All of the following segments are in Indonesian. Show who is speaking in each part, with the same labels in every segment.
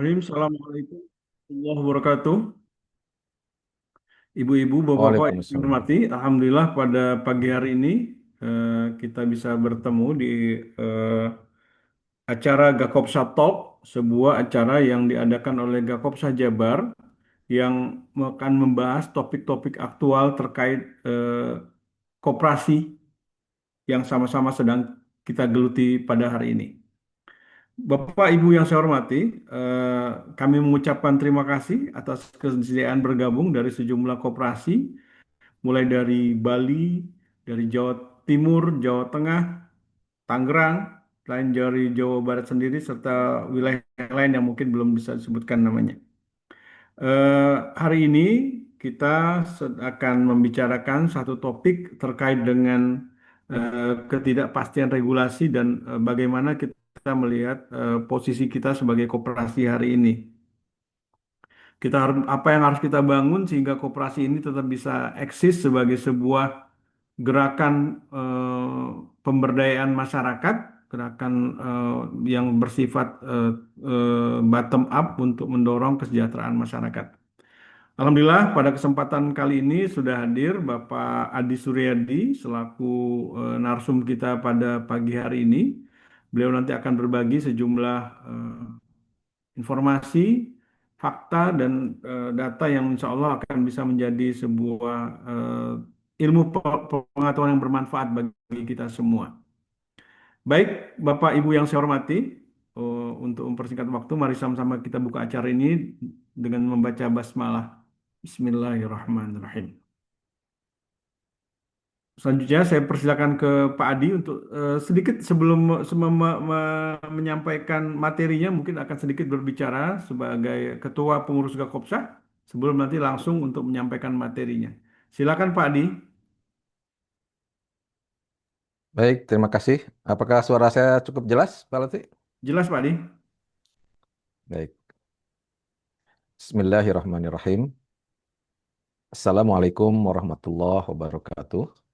Speaker 1: Bismillahirrahmanirrahim. Assalamualaikum warahmatullahi wabarakatuh. Ibu-ibu, bapak-bapak yang saya
Speaker 2: Waalaikumsalam.
Speaker 1: hormati, Alhamdulillah pada pagi hari ini kita bisa bertemu di eh, acara Gakopsa Talk, sebuah acara yang diadakan oleh Gakopsa Jabar yang akan membahas topik-topik aktual terkait koperasi yang sama-sama sedang kita geluti pada hari ini. Bapak Ibu yang saya hormati, kami mengucapkan terima kasih atas kesediaan bergabung dari sejumlah koperasi, mulai dari Bali, dari Jawa Timur, Jawa Tengah, Tangerang, lain dari Jawa Barat sendiri, serta wilayah lain yang mungkin belum bisa disebutkan namanya. Hari ini kita akan membicarakan satu topik terkait dengan ketidakpastian regulasi dan bagaimana kita melihat posisi kita sebagai koperasi hari ini. Kita harus apa yang harus kita bangun sehingga koperasi ini tetap bisa eksis sebagai sebuah gerakan pemberdayaan masyarakat, gerakan yang bersifat bottom up untuk mendorong kesejahteraan masyarakat. Alhamdulillah pada kesempatan kali ini sudah hadir Bapak Adi Suryadi selaku narsum kita pada pagi hari ini. Beliau nanti akan berbagi sejumlah informasi, fakta, dan data yang insya Allah akan bisa menjadi sebuah ilmu pengetahuan yang bermanfaat bagi kita semua. Baik, Bapak Ibu yang saya hormati, untuk mempersingkat waktu, mari sama-sama kita buka acara ini dengan membaca basmalah. Bismillahirrahmanirrahim. Selanjutnya saya persilakan ke Pak Adi untuk sedikit sebelum menyampaikan materinya mungkin akan sedikit berbicara sebagai Ketua Pengurus Gakopsa sebelum nanti langsung untuk menyampaikan materinya. Silakan Pak Adi.
Speaker 2: Baik, terima kasih. Apakah suara saya cukup jelas, Pak Lutfi?
Speaker 1: Jelas Pak Adi.
Speaker 2: Baik. Bismillahirrahmanirrahim. Assalamualaikum warahmatullahi wabarakatuh.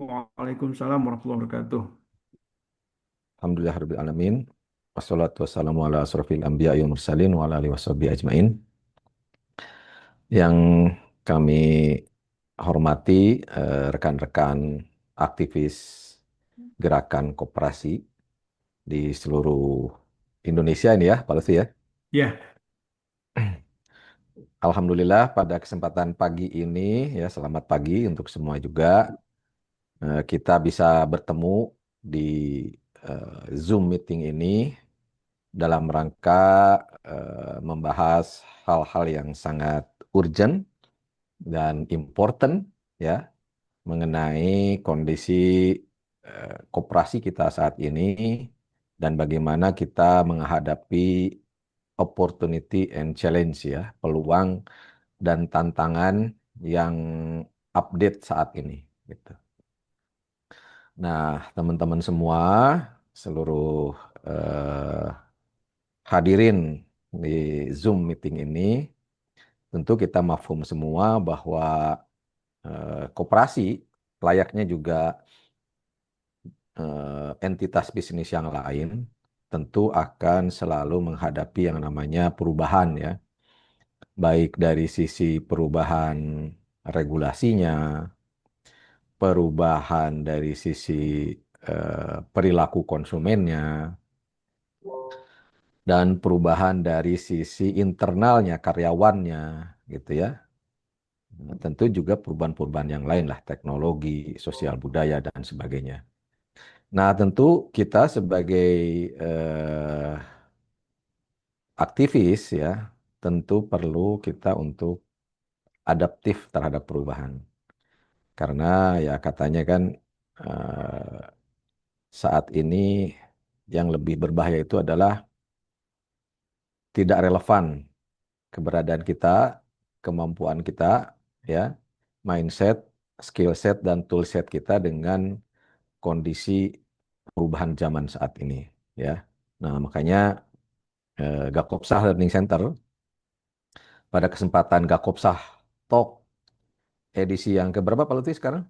Speaker 1: Waalaikumsalam warahmatullahi wabarakatuh.
Speaker 2: Alhamdulillahirabbil alamin. Wassalatu wassalamu ala asrofil anbiya'i wal mursalin wa ala alihi washabihi ajmain. Yang kami hormati rekan-rekan aktivis gerakan koperasi di seluruh Indonesia ini ya, Pak Lutfi ya.
Speaker 1: Ya,
Speaker 2: Alhamdulillah pada kesempatan pagi ini ya selamat pagi untuk semua juga. Kita bisa bertemu di Zoom meeting ini dalam rangka membahas hal-hal yang sangat urgent dan important ya mengenai kondisi koperasi kita saat ini dan bagaimana kita menghadapi opportunity and challenge ya, peluang dan tantangan yang update saat ini gitu. Nah, teman-teman semua, seluruh eh, hadirin di Zoom meeting ini, tentu kita mafhum semua bahwa koperasi layaknya juga entitas bisnis yang lain, tentu akan selalu menghadapi yang namanya perubahan ya, baik dari sisi perubahan regulasinya, perubahan dari sisi perilaku konsumennya, dan perubahan dari sisi internalnya, karyawannya, gitu ya. Nah, tentu juga perubahan-perubahan yang lain lah, teknologi, sosial budaya, dan sebagainya. Nah, tentu kita sebagai eh, aktivis ya, tentu perlu kita untuk adaptif terhadap perubahan. Karena ya katanya kan eh, saat ini yang lebih berbahaya itu adalah tidak relevan keberadaan kita, kemampuan kita, ya, mindset, skill set, dan tool set kita dengan kondisi perubahan zaman saat ini, ya. Nah, makanya Gakopsah Learning Center pada kesempatan Gakopsah Talk edisi yang keberapa Pak Lutfi sekarang?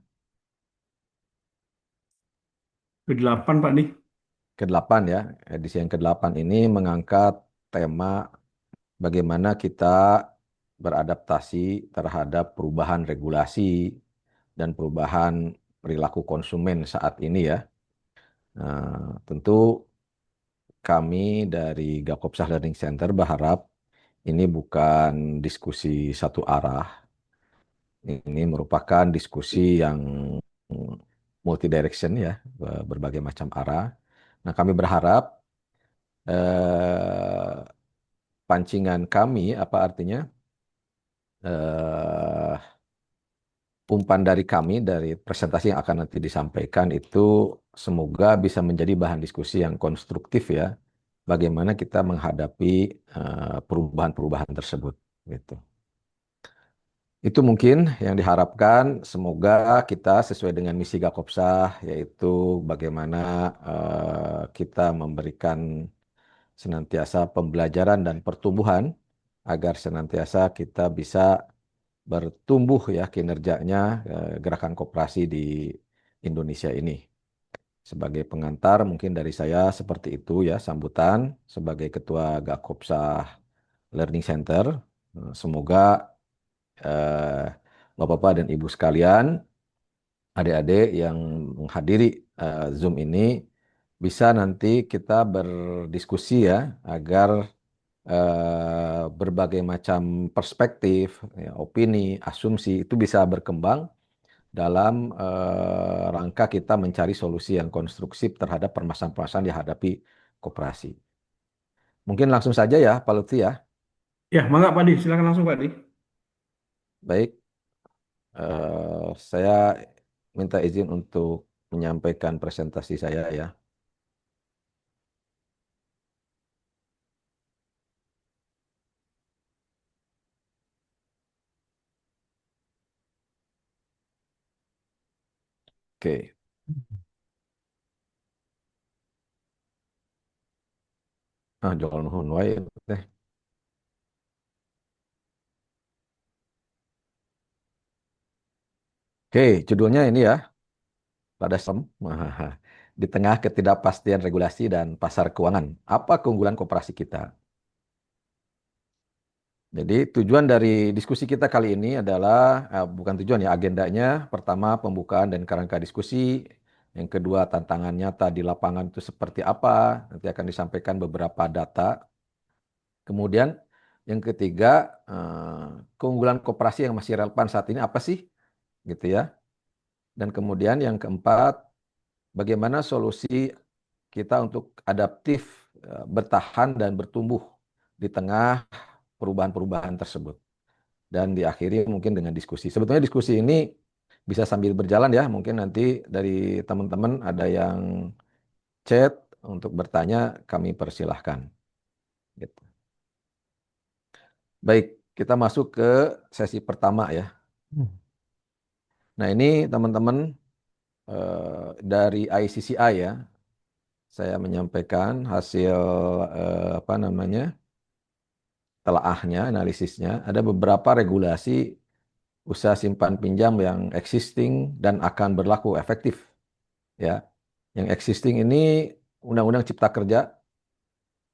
Speaker 1: ke-8 Pak Adi.
Speaker 2: Ke-8 ya. Edisi yang ke-8 ini mengangkat tema bagaimana kita beradaptasi terhadap perubahan regulasi dan perubahan perilaku konsumen saat ini ya. Tentu kami dari Gakopsah Learning Center berharap ini bukan diskusi satu arah, ini merupakan diskusi yang multi direction ya, berbagai macam arah. Nah, kami berharap eh, pancingan kami, apa artinya, eh, umpan dari kami, dari presentasi yang akan nanti disampaikan itu semoga bisa menjadi bahan diskusi yang konstruktif ya, bagaimana kita menghadapi perubahan-perubahan tersebut. Gitu. Itu mungkin yang diharapkan, semoga kita sesuai dengan misi Gakopsah, yaitu bagaimana kita memberikan senantiasa pembelajaran dan pertumbuhan, agar senantiasa kita bisa bertumbuh ya kinerjanya gerakan koperasi di Indonesia ini. Sebagai pengantar mungkin dari saya seperti itu ya sambutan sebagai Ketua Gakopsah Learning Center. Semoga eh, Bapak-Bapak dan Ibu sekalian, adik-adik yang menghadiri Zoom ini bisa nanti kita berdiskusi ya agar berbagai macam perspektif, ya, opini, asumsi itu bisa berkembang dalam rangka kita mencari solusi yang konstruktif terhadap permasalahan-permasalahan yang dihadapi koperasi. Mungkin langsung saja ya, Pak Lutfi ya.
Speaker 1: Ya, mangga Pak Di, silakan langsung Pak Di.
Speaker 2: Baik, saya minta izin untuk menyampaikan presentasi saya ya. Oke. Jangan nuhun wae teh. Oke, judulnya ini ya, pada sem. Di tengah ketidakpastian regulasi dan pasar keuangan, apa keunggulan koperasi kita? Jadi tujuan dari diskusi kita kali ini adalah, bukan tujuan ya, agendanya. Pertama, pembukaan dan kerangka diskusi. Yang kedua, tantangan nyata di lapangan itu seperti apa. Nanti akan disampaikan beberapa data. Kemudian yang ketiga, keunggulan koperasi yang masih relevan saat ini apa sih? Gitu ya. Dan kemudian yang keempat, bagaimana solusi kita untuk adaptif, bertahan dan bertumbuh di tengah perubahan-perubahan tersebut. Dan diakhiri mungkin dengan diskusi. Sebetulnya diskusi ini bisa sambil berjalan ya. Mungkin nanti dari teman-teman ada yang chat untuk bertanya, kami persilahkan. Gitu. Baik, kita masuk ke sesi pertama ya. Nah ini teman-teman dari ICCI ya, saya menyampaikan hasil apa namanya telaahnya, analisisnya. Ada beberapa regulasi usaha simpan pinjam yang existing dan akan berlaku efektif ya. Yang existing ini Undang-Undang Cipta Kerja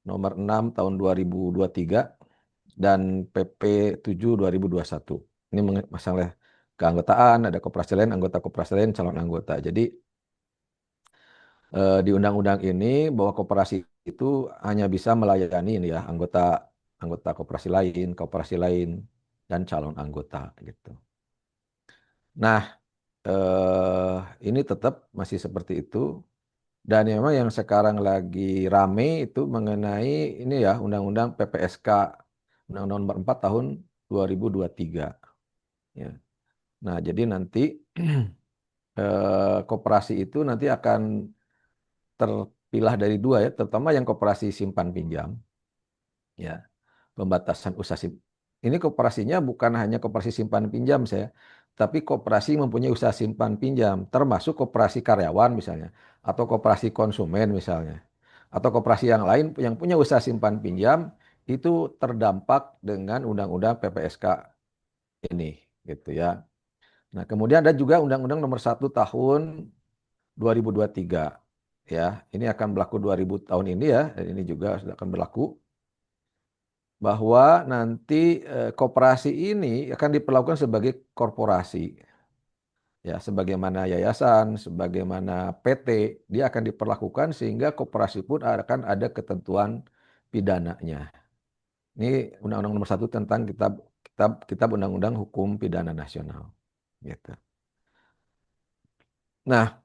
Speaker 2: nomor 6 tahun 2023 dan PP 7 2021. Ini masalah keanggotaan, ada koperasi lain, anggota koperasi lain, calon anggota. Jadi di undang-undang ini bahwa koperasi itu hanya bisa melayani ini ya anggota anggota koperasi lain dan calon anggota gitu. Nah, ini tetap masih seperti itu. Dan memang yang sekarang lagi rame itu mengenai ini ya Undang-Undang PPSK, Undang-Undang Nomor 4 Tahun 2023. Ya. Nah, jadi nanti koperasi itu nanti akan terpilah dari dua ya, terutama yang koperasi simpan pinjam. Ya, pembatasan usaha ini koperasinya bukan hanya koperasi simpan pinjam saya, tapi koperasi mempunyai usaha simpan pinjam, termasuk koperasi karyawan misalnya, atau koperasi konsumen misalnya, atau koperasi yang lain yang punya usaha simpan pinjam itu terdampak dengan Undang-Undang PPSK ini, gitu ya. Nah, kemudian ada juga Undang-Undang Nomor 1 Tahun 2023, ya. Ini akan berlaku 2000 tahun ini ya, dan ini juga sudah akan berlaku. bahwa nanti koperasi ini akan diperlakukan sebagai korporasi. Ya, sebagaimana yayasan, sebagaimana PT, dia akan diperlakukan sehingga koperasi pun akan ada ketentuan pidananya. Ini Undang-Undang Nomor 1 tentang Kitab Kitab Kitab Undang-Undang Hukum Pidana Nasional. Gitu. Nah,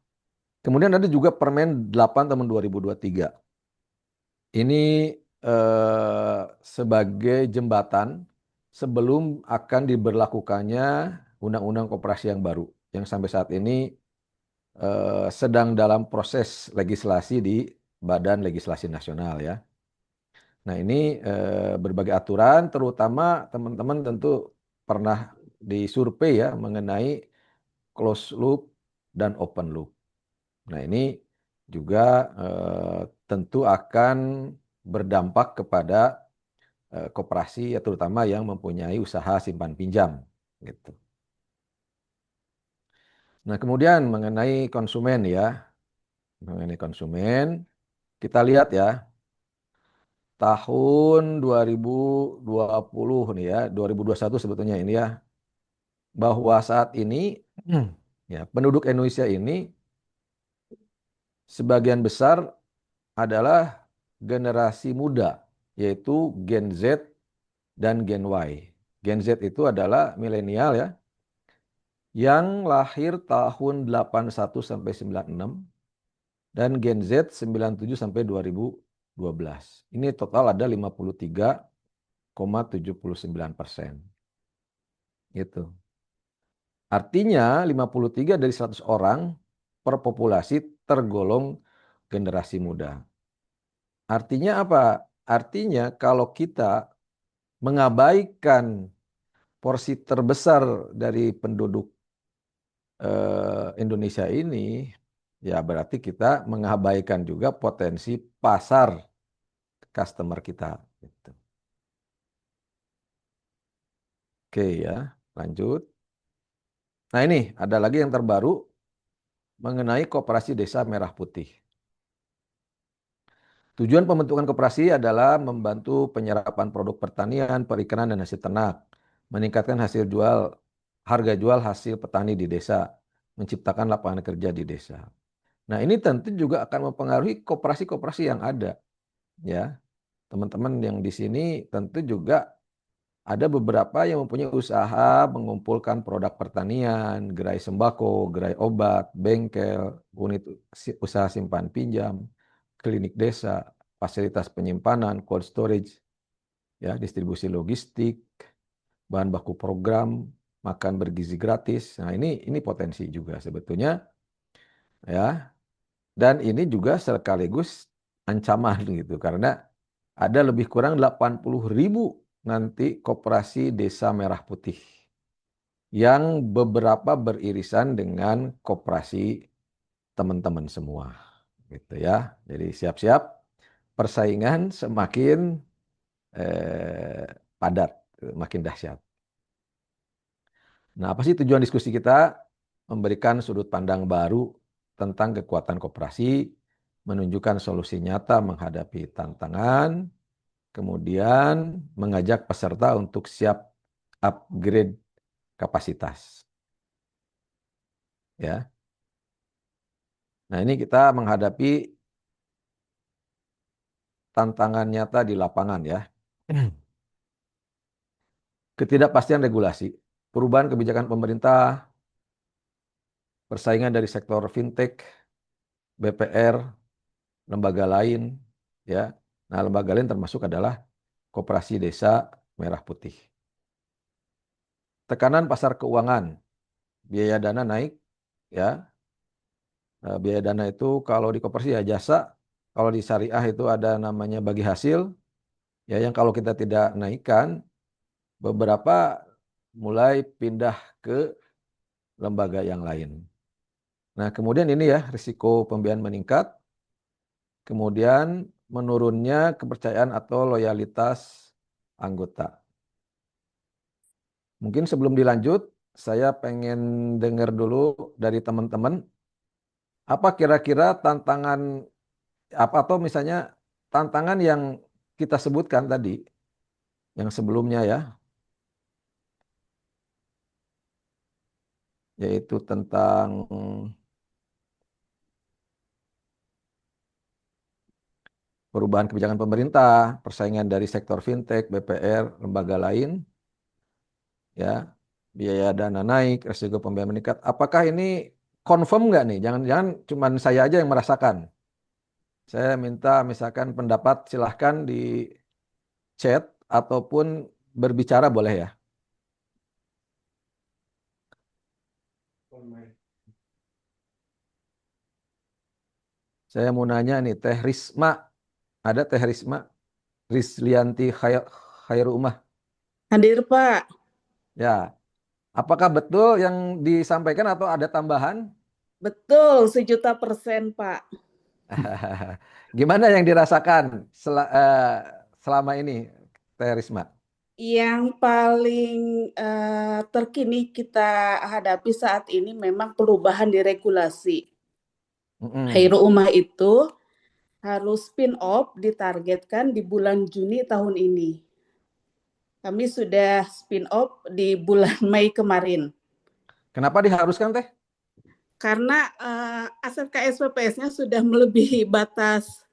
Speaker 2: kemudian ada juga Permen 8 tahun 2023. Ini sebagai jembatan sebelum akan diberlakukannya Undang-Undang Koperasi yang baru, yang sampai saat ini sedang dalam proses legislasi di Badan Legislasi Nasional ya. Nah ini berbagai aturan, terutama teman-teman tentu pernah disurvei ya mengenai closed loop dan open loop. Nah ini juga tentu akan berdampak kepada koperasi ya terutama yang mempunyai usaha simpan pinjam gitu. Nah kemudian mengenai konsumen kita lihat ya tahun 2020 nih ya 2021 sebetulnya ini ya bahwa saat ini ya penduduk Indonesia ini sebagian besar adalah generasi muda yaitu Gen Z dan Gen Y. Gen Z itu adalah milenial ya yang lahir tahun 81 sampai 96 dan Gen Z 97 sampai 2012. Ini total ada 53,79%. Gitu. Artinya 53 dari 100 orang per populasi tergolong generasi muda. Artinya apa? Artinya kalau kita mengabaikan porsi terbesar dari penduduk Indonesia ini, ya berarti kita mengabaikan juga potensi pasar customer kita. Gitu. Oke ya, lanjut. Nah ini ada lagi yang terbaru mengenai Koperasi Desa Merah Putih. Tujuan pembentukan koperasi adalah membantu penyerapan produk pertanian, perikanan, dan hasil ternak, meningkatkan harga jual hasil petani di desa, menciptakan lapangan kerja di desa. Nah, ini tentu juga akan mempengaruhi koperasi-koperasi yang ada, ya. Teman-teman yang di sini tentu juga ada beberapa yang mempunyai usaha mengumpulkan produk pertanian, gerai sembako, gerai obat, bengkel, unit usaha simpan pinjam, klinik desa, fasilitas penyimpanan, cold storage, ya, distribusi logistik, bahan baku program, makan bergizi gratis. Nah, ini potensi juga sebetulnya, ya. Dan ini juga sekaligus ancaman gitu karena ada lebih kurang 80.000 nanti koperasi desa merah putih yang beberapa beririsan dengan koperasi teman-teman semua gitu ya. Jadi siap-siap persaingan semakin eh, padat, makin dahsyat. Nah, apa sih tujuan diskusi kita? Memberikan sudut pandang baru tentang kekuatan koperasi, menunjukkan solusi nyata menghadapi tantangan, kemudian mengajak peserta untuk siap upgrade kapasitas. Ya. Nah, ini kita menghadapi tantangan nyata di lapangan ya. Ketidakpastian regulasi, perubahan kebijakan pemerintah, persaingan dari sektor fintech, BPR, lembaga lain, ya. Nah, lembaga lain termasuk adalah Koperasi Desa Merah Putih. Tekanan pasar keuangan, biaya dana naik, ya. Biaya dana itu kalau di koperasi ya jasa, kalau di syariah itu ada namanya bagi hasil, ya yang kalau kita tidak naikkan, beberapa mulai pindah ke lembaga yang lain. Nah, kemudian ini ya risiko pembiayaan meningkat, kemudian menurunnya kepercayaan atau loyalitas anggota. Mungkin sebelum dilanjut, saya pengen dengar dulu dari teman-teman, apa kira-kira tantangan, apa atau misalnya tantangan yang kita sebutkan tadi, yang sebelumnya ya, yaitu tentang perubahan kebijakan pemerintah, persaingan dari sektor fintech, BPR, lembaga lain, ya, biaya dana naik, resiko pembiayaan meningkat. Apakah ini confirm nggak nih? Jangan-jangan cuma saya aja yang merasakan. Saya minta misalkan pendapat silahkan di chat ataupun berbicara boleh ya. Saya mau nanya nih, Teh Risma, ada Teh Risma, Rislianti Khairumah.
Speaker 3: Hadir, Pak.
Speaker 2: Ya, apakah betul yang disampaikan atau ada tambahan?
Speaker 3: Betul, 1.000.000%, Pak.
Speaker 2: Gimana yang dirasakan selama ini, Teh Risma?
Speaker 3: Yang paling terkini kita hadapi saat ini memang perubahan di regulasi.
Speaker 2: Mm-mm.
Speaker 3: Khairu Ummah itu harus spin-off ditargetkan di bulan Juni tahun ini. Kami sudah spin-off di bulan Mei kemarin.
Speaker 2: Kenapa diharuskan, Teh?
Speaker 3: Karena aset KSPPS-nya sudah melebihi batas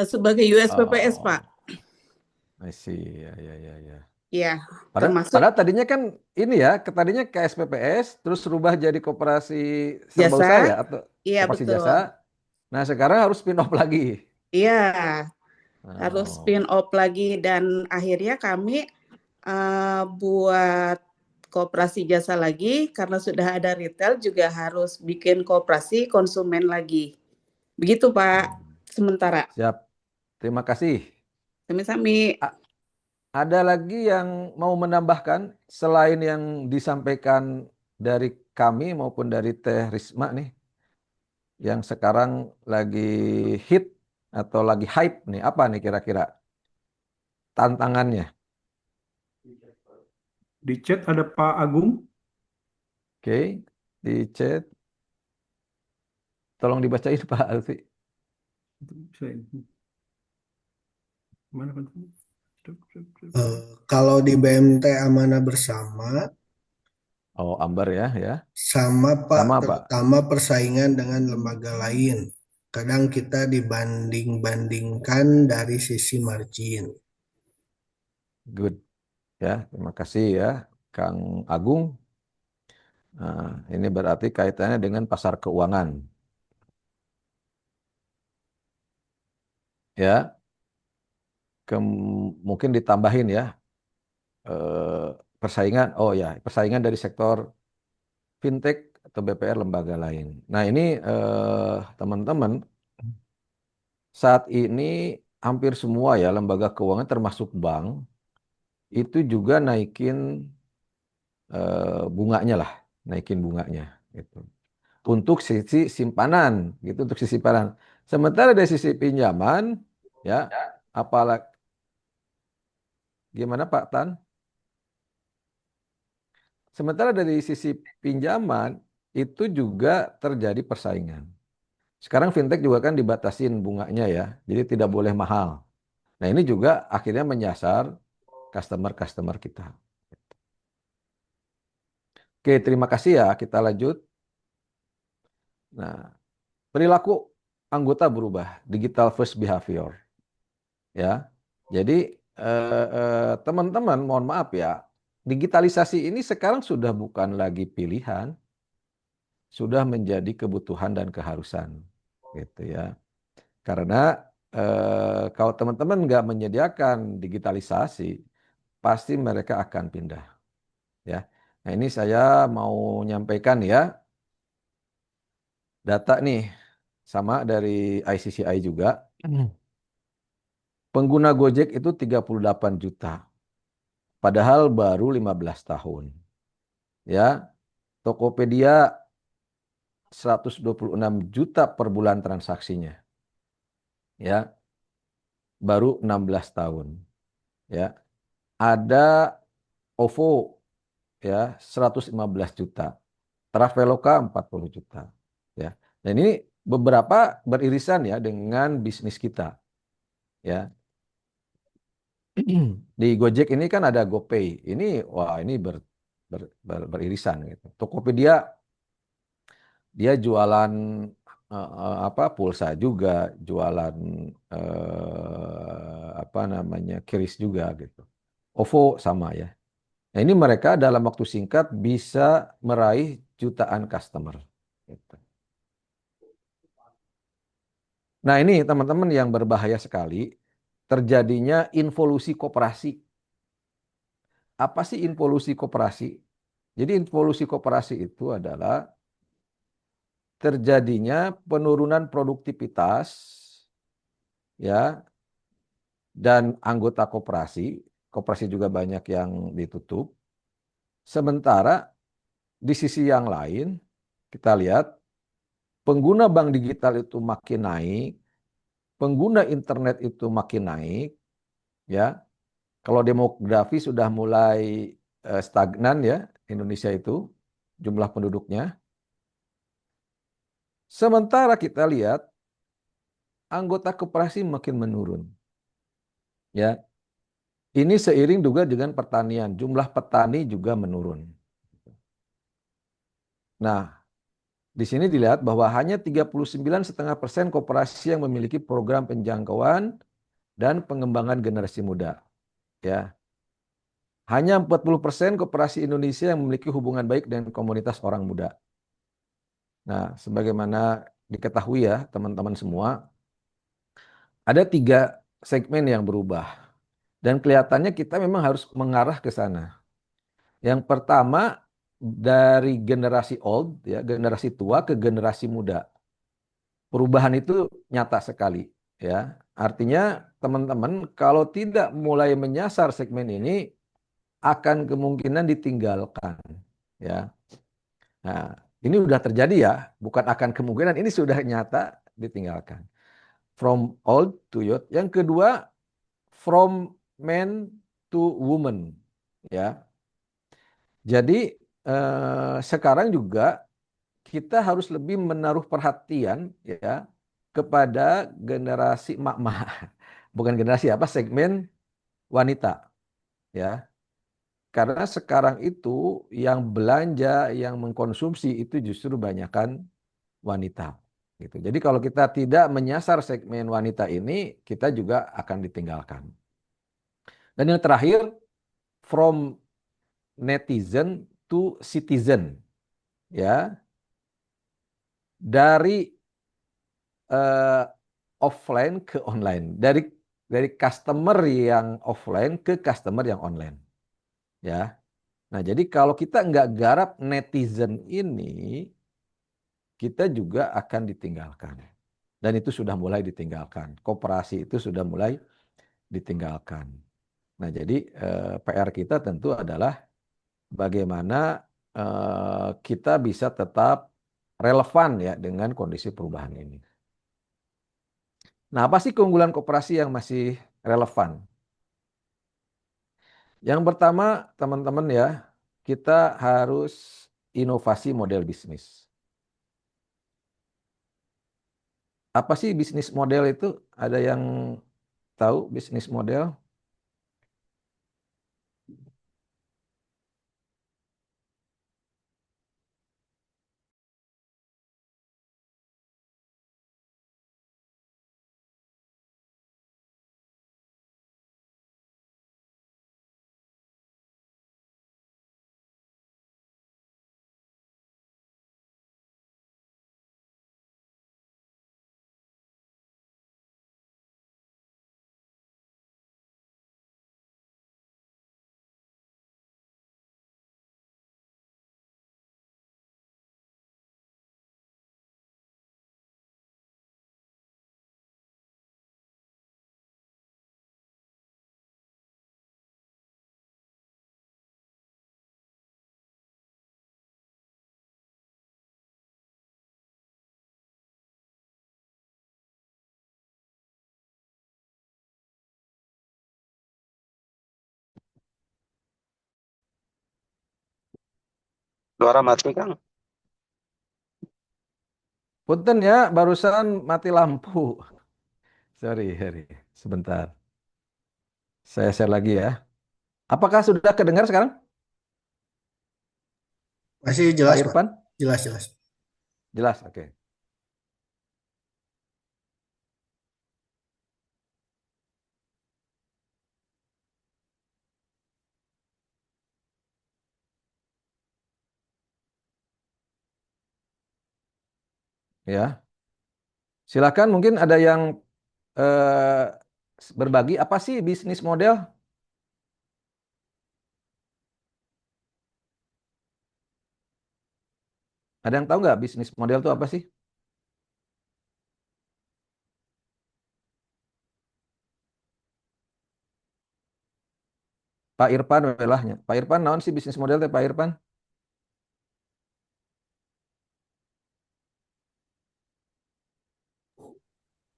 Speaker 3: sebagai USPPS, Pak.
Speaker 2: Oh, I see. Ya, ya, ya, ya.
Speaker 3: Ya, termasuk
Speaker 2: Padahal tadinya kan ini ya, tadinya KSPPS, terus rubah jadi koperasi serba
Speaker 3: jasa.
Speaker 2: usaha ya, atau
Speaker 3: Iya,
Speaker 2: koperasi
Speaker 3: betul.
Speaker 2: jasa. Nah, sekarang harus spin off lagi.
Speaker 3: Iya, harus
Speaker 2: Oh,
Speaker 3: spin off lagi dan akhirnya kami buat koperasi jasa lagi karena sudah ada retail juga harus bikin koperasi konsumen lagi. Begitu, Pak. Sementara.
Speaker 2: siap. Terima kasih.
Speaker 3: Sami-sami.
Speaker 2: A- ada lagi yang mau menambahkan selain yang disampaikan dari kami maupun dari Teh Risma nih, yang sekarang lagi hit atau lagi hype nih, apa nih kira-kira tantangannya?
Speaker 1: Di chat ada Pak Agung.
Speaker 2: Oke, di chat, tolong dibacain Pak Alfi.
Speaker 1: Mana Pak?
Speaker 4: Kalau di BMT Amanah Bersama,
Speaker 2: Oh, Amber ya, ya.
Speaker 4: sama Pak,
Speaker 2: Sama Pak.
Speaker 4: terutama persaingan dengan lembaga lain. Kadang kita dibanding-bandingkan dari sisi margin.
Speaker 2: Good. Ya, terima kasih ya, Kang Agung. Nah, ini berarti kaitannya dengan pasar keuangan. Ya, mungkin ditambahin ya, eh, persaingan. Oh ya, persaingan dari sektor fintech atau BPR lembaga lain. Nah, ini teman-teman, saat ini hampir semua ya lembaga keuangan termasuk bank itu juga naikin bunganya lah, naikin bunganya gitu. Untuk sisi simpanan gitu, untuk sisi simpanan. Sementara dari sisi pinjaman ya, apalagi gimana Pak Tan? Sementara dari sisi pinjaman itu juga terjadi persaingan. Sekarang fintech juga kan dibatasin bunganya ya, jadi tidak boleh mahal. Nah, ini juga akhirnya menyasar customer-customer kita. Oke, terima kasih ya. Kita lanjut. Nah, perilaku anggota berubah, digital first behavior. Ya, jadi teman-teman, mohon maaf ya, digitalisasi ini sekarang sudah bukan lagi pilihan, sudah menjadi kebutuhan dan keharusan, gitu ya. Karena kalau teman-teman nggak menyediakan digitalisasi, pasti mereka akan pindah, ya. Nah, ini saya mau nyampaikan ya, data nih, sama dari ICCI juga. Pengguna Gojek itu 38 juta, padahal baru 15 tahun. Ya, Tokopedia 126 juta per bulan transaksinya. Ya, baru 16 tahun. Ya, ada OVO ya 115 juta. Traveloka 40 juta. Ya. Dan ini beberapa beririsan ya dengan bisnis kita. Ya. Di Gojek ini kan ada GoPay. Ini wah ini beririsan gitu. Tokopedia dia jualan apa pulsa juga, jualan apa namanya kiris juga gitu. OVO sama ya. Nah, ini mereka dalam waktu singkat bisa meraih jutaan customer. Gitu. Nah, ini teman-teman yang berbahaya sekali, terjadinya involusi koperasi. Apa sih involusi koperasi? Jadi involusi koperasi itu adalah terjadinya penurunan produktivitas ya dan anggota koperasi. Koperasi juga banyak yang ditutup. Sementara di sisi yang lain kita lihat pengguna bank digital itu makin naik, pengguna internet itu makin naik, ya. Kalau demografi sudah mulai stagnan ya Indonesia itu jumlah penduduknya. Sementara kita lihat anggota koperasi makin menurun, ya. Ini seiring juga dengan pertanian, jumlah petani juga menurun. Nah, di sini dilihat bahwa hanya 39,5% koperasi yang memiliki program penjangkauan dan pengembangan generasi muda, ya. Hanya 40% koperasi Indonesia yang memiliki hubungan baik dengan komunitas orang muda. Nah, sebagaimana diketahui ya teman-teman semua, ada 3 segmen yang berubah. Dan kelihatannya kita memang harus mengarah ke sana. Yang pertama dari generasi old, ya generasi tua ke generasi muda. Perubahan itu nyata sekali, ya. Artinya teman-teman kalau tidak mulai menyasar segmen ini akan kemungkinan ditinggalkan, ya. Nah, ini sudah terjadi ya, bukan akan kemungkinan, ini sudah nyata ditinggalkan. From old to youth. Yang kedua, from man to woman, ya. Jadi sekarang juga kita harus lebih menaruh perhatian ya kepada generasi emak-emak, bukan generasi apa segmen wanita, ya. Karena sekarang itu yang belanja, yang mengkonsumsi itu justru banyakkan wanita. Gitu. Jadi kalau kita tidak menyasar segmen wanita ini, kita juga akan ditinggalkan. Dan yang terakhir, from netizen to citizen, ya. Dari eh, offline ke online, dari customer yang offline ke customer yang online, ya. Nah, jadi kalau kita nggak garap netizen ini, kita juga akan ditinggalkan. Dan itu sudah mulai ditinggalkan. Koperasi itu sudah mulai ditinggalkan. Nah, jadi PR kita tentu adalah bagaimana kita bisa tetap relevan ya dengan kondisi perubahan ini. Nah, apa sih keunggulan koperasi yang masih relevan? Yang pertama, teman-teman ya, kita harus inovasi model bisnis. Apa sih bisnis model itu? Ada yang tahu bisnis model?
Speaker 5: Suara mati, Kang.
Speaker 2: Punten ya, barusan mati lampu. Sorry, sebentar. Saya share lagi ya. Apakah sudah kedengar sekarang,
Speaker 4: Masih
Speaker 2: Pak
Speaker 4: jelas, Pak?
Speaker 2: Irfan?
Speaker 4: Jelas, jelas.
Speaker 2: Jelas, oke. Ya, silakan. Mungkin ada yang eh, berbagi apa sih bisnis model? Ada yang tahu nggak bisnis model itu apa sih? Pak Irfan welahnya. Pak Irfan, naon sih bisnis model teh Pak Irfan?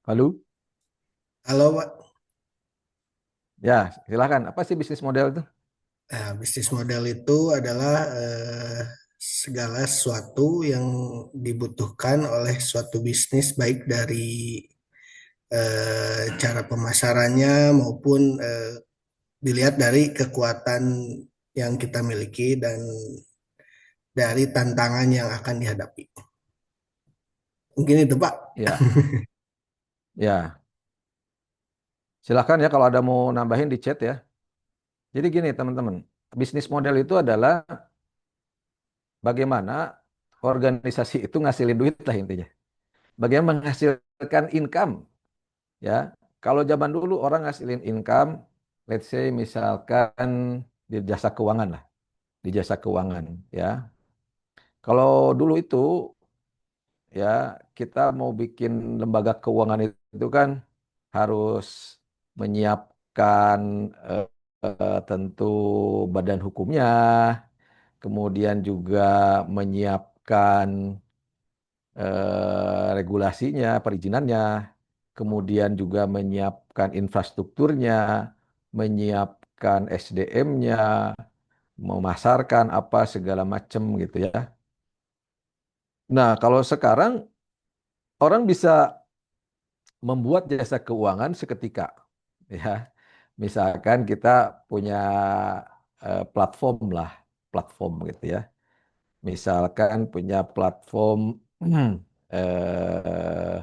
Speaker 2: Halo?
Speaker 4: Halo, Pak.
Speaker 2: Ya, silakan. Apa sih bisnis model itu?
Speaker 4: Nah, bisnis model itu adalah segala sesuatu yang dibutuhkan oleh suatu bisnis, baik dari cara pemasarannya maupun dilihat dari kekuatan yang kita miliki dan dari tantangan yang akan dihadapi. Mungkin itu, Pak.
Speaker 2: Ya, ya. Silakan ya kalau ada mau nambahin di chat ya. Jadi gini teman-teman, bisnis model itu adalah bagaimana organisasi itu ngasilin duit lah intinya. Bagaimana menghasilkan income ya. Kalau zaman dulu orang ngasilin income, let's say misalkan di jasa keuangan lah, di jasa keuangan ya. Kalau dulu itu ya kita mau bikin lembaga keuangan itu kan harus menyiapkan eh, tentu badan hukumnya, kemudian juga menyiapkan regulasinya, perizinannya, kemudian juga menyiapkan infrastrukturnya, menyiapkan SDM-nya, memasarkan apa segala macam gitu ya. Nah, kalau sekarang orang bisa membuat jasa keuangan seketika, ya. Misalkan kita punya platform lah, platform gitu ya. Misalkan punya platform eh,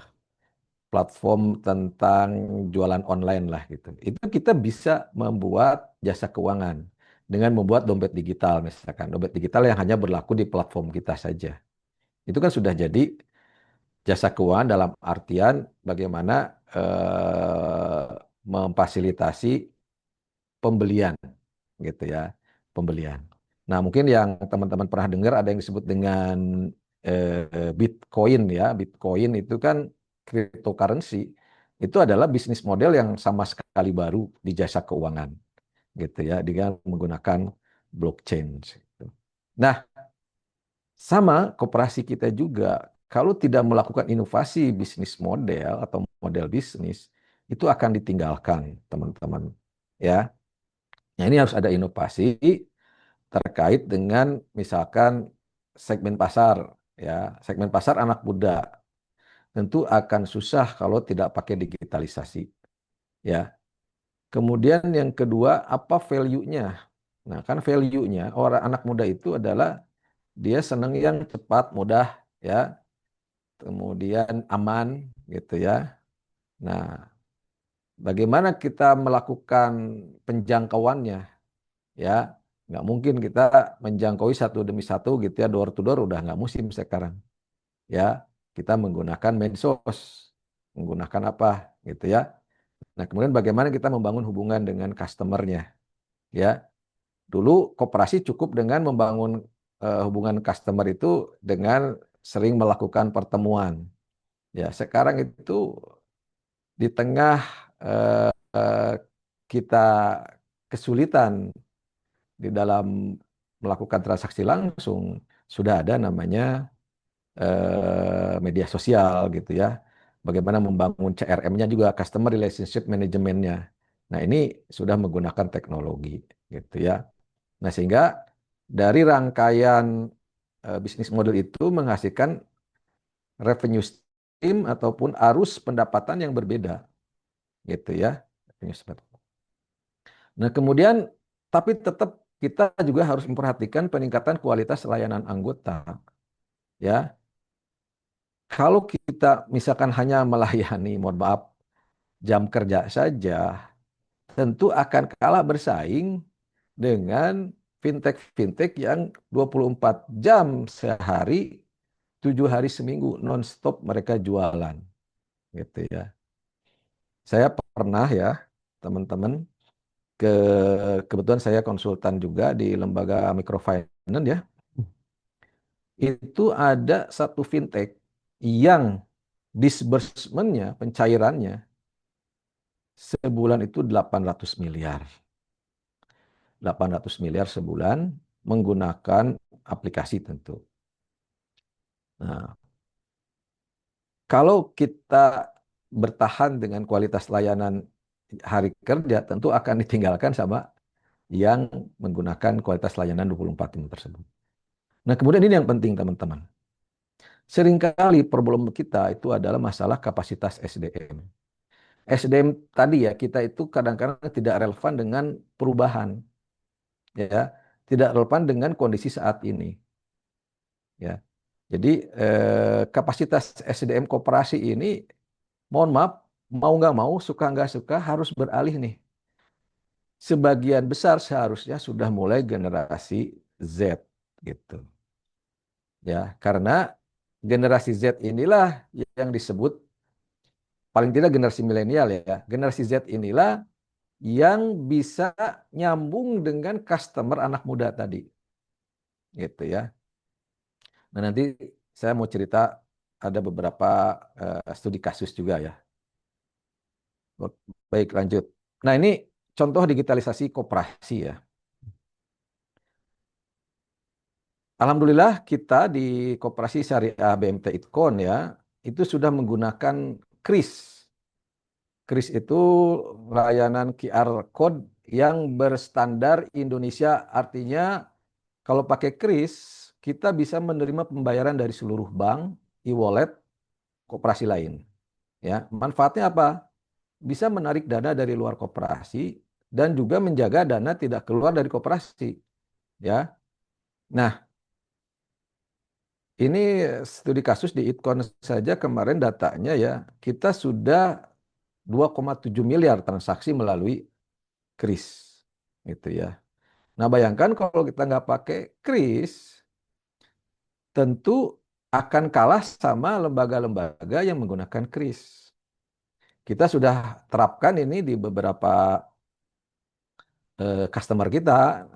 Speaker 2: platform tentang jualan online lah gitu. Itu kita bisa membuat jasa keuangan dengan membuat dompet digital misalkan. Dompet digital yang hanya berlaku di platform kita saja. Itu kan sudah jadi jasa keuangan dalam artian bagaimana memfasilitasi pembelian gitu ya, pembelian. Nah, mungkin yang teman-teman pernah dengar ada yang disebut dengan Bitcoin ya. Bitcoin itu kan cryptocurrency. Itu adalah bisnis model yang sama sekali baru di jasa keuangan gitu ya, dengan menggunakan blockchain gitu. Nah, sama koperasi kita juga kalau tidak melakukan inovasi bisnis model atau model bisnis itu akan ditinggalkan, teman-teman. Ya. Nah, ini harus ada inovasi terkait dengan misalkan segmen pasar ya, segmen pasar anak muda tentu akan susah kalau tidak pakai digitalisasi ya. Kemudian yang kedua apa value-nya? Nah, kan value-nya orang anak muda itu adalah dia senang yang cepat, mudah ya, kemudian aman gitu ya. Nah, bagaimana kita melakukan penjangkauannya ya? Nggak mungkin kita menjangkau satu demi satu gitu ya, door to door udah nggak musim sekarang ya. Kita menggunakan medsos, menggunakan apa gitu ya. Nah, kemudian bagaimana kita membangun hubungan dengan customernya ya. Dulu koperasi cukup dengan membangun hubungan customer itu dengan sering melakukan pertemuan. Ya, sekarang itu di tengah kita kesulitan di dalam melakukan transaksi langsung, sudah ada namanya media sosial gitu ya. Bagaimana membangun CRM-nya juga, Customer Relationship Management-nya. Nah, ini sudah menggunakan teknologi gitu ya. Nah, sehingga dari rangkaian bisnis model itu menghasilkan revenue stream ataupun arus pendapatan yang berbeda gitu ya. Nah, kemudian tapi tetap kita juga harus memperhatikan peningkatan kualitas layanan anggota. Ya, kalau kita misalkan hanya melayani, mohon maaf, jam kerja saja, tentu akan kalah bersaing dengan fintech-fintech yang 24 jam sehari, 7 hari seminggu non-stop mereka jualan, gitu ya. Saya pernah ya, teman-teman, kebetulan saya konsultan juga di lembaga microfinance ya. Itu ada satu fintech yang disbursement-nya, pencairannya sebulan itu 800 miliar. 800 miliar sebulan menggunakan aplikasi tentu. Nah, kalau kita bertahan dengan kualitas layanan hari kerja, tentu akan ditinggalkan sama yang menggunakan kualitas layanan 24 jam tersebut. Nah, kemudian ini yang penting, teman-teman. Seringkali problem kita itu adalah masalah kapasitas SDM. SDM tadi ya, kita itu kadang-kadang tidak relevan dengan perubahan, ya, tidak relevan dengan kondisi saat ini, ya. Jadi kapasitas SDM koperasi ini, mohon maaf, mau nggak mau, suka nggak suka harus beralih nih. Sebagian besar seharusnya sudah mulai generasi Z, gitu, ya, karena generasi Z inilah yang disebut paling tidak generasi milenial ya. Generasi Z inilah yang bisa nyambung dengan customer anak muda tadi, gitu ya. Nah, nanti saya mau cerita ada beberapa studi kasus juga ya. Baik, lanjut. Nah, ini contoh digitalisasi koperasi ya. Alhamdulillah kita di Koperasi Syariah BMT Idkon ya, itu sudah menggunakan KRIS. KRIS itu layanan QR code yang berstandar Indonesia, artinya kalau pakai KRIS, kita bisa menerima pembayaran dari seluruh bank, e-wallet, koperasi lain. Ya, manfaatnya apa? Bisa menarik dana dari luar koperasi dan juga menjaga dana tidak keluar dari koperasi. Ya, nah ini studi kasus di Itcon saja kemarin datanya ya, kita sudah 2,7 miliar transaksi melalui KRIS, gitu ya. Nah, bayangkan kalau kita nggak pakai KRIS, tentu akan kalah sama lembaga-lembaga yang menggunakan KRIS. Kita sudah terapkan ini di beberapa customer kita,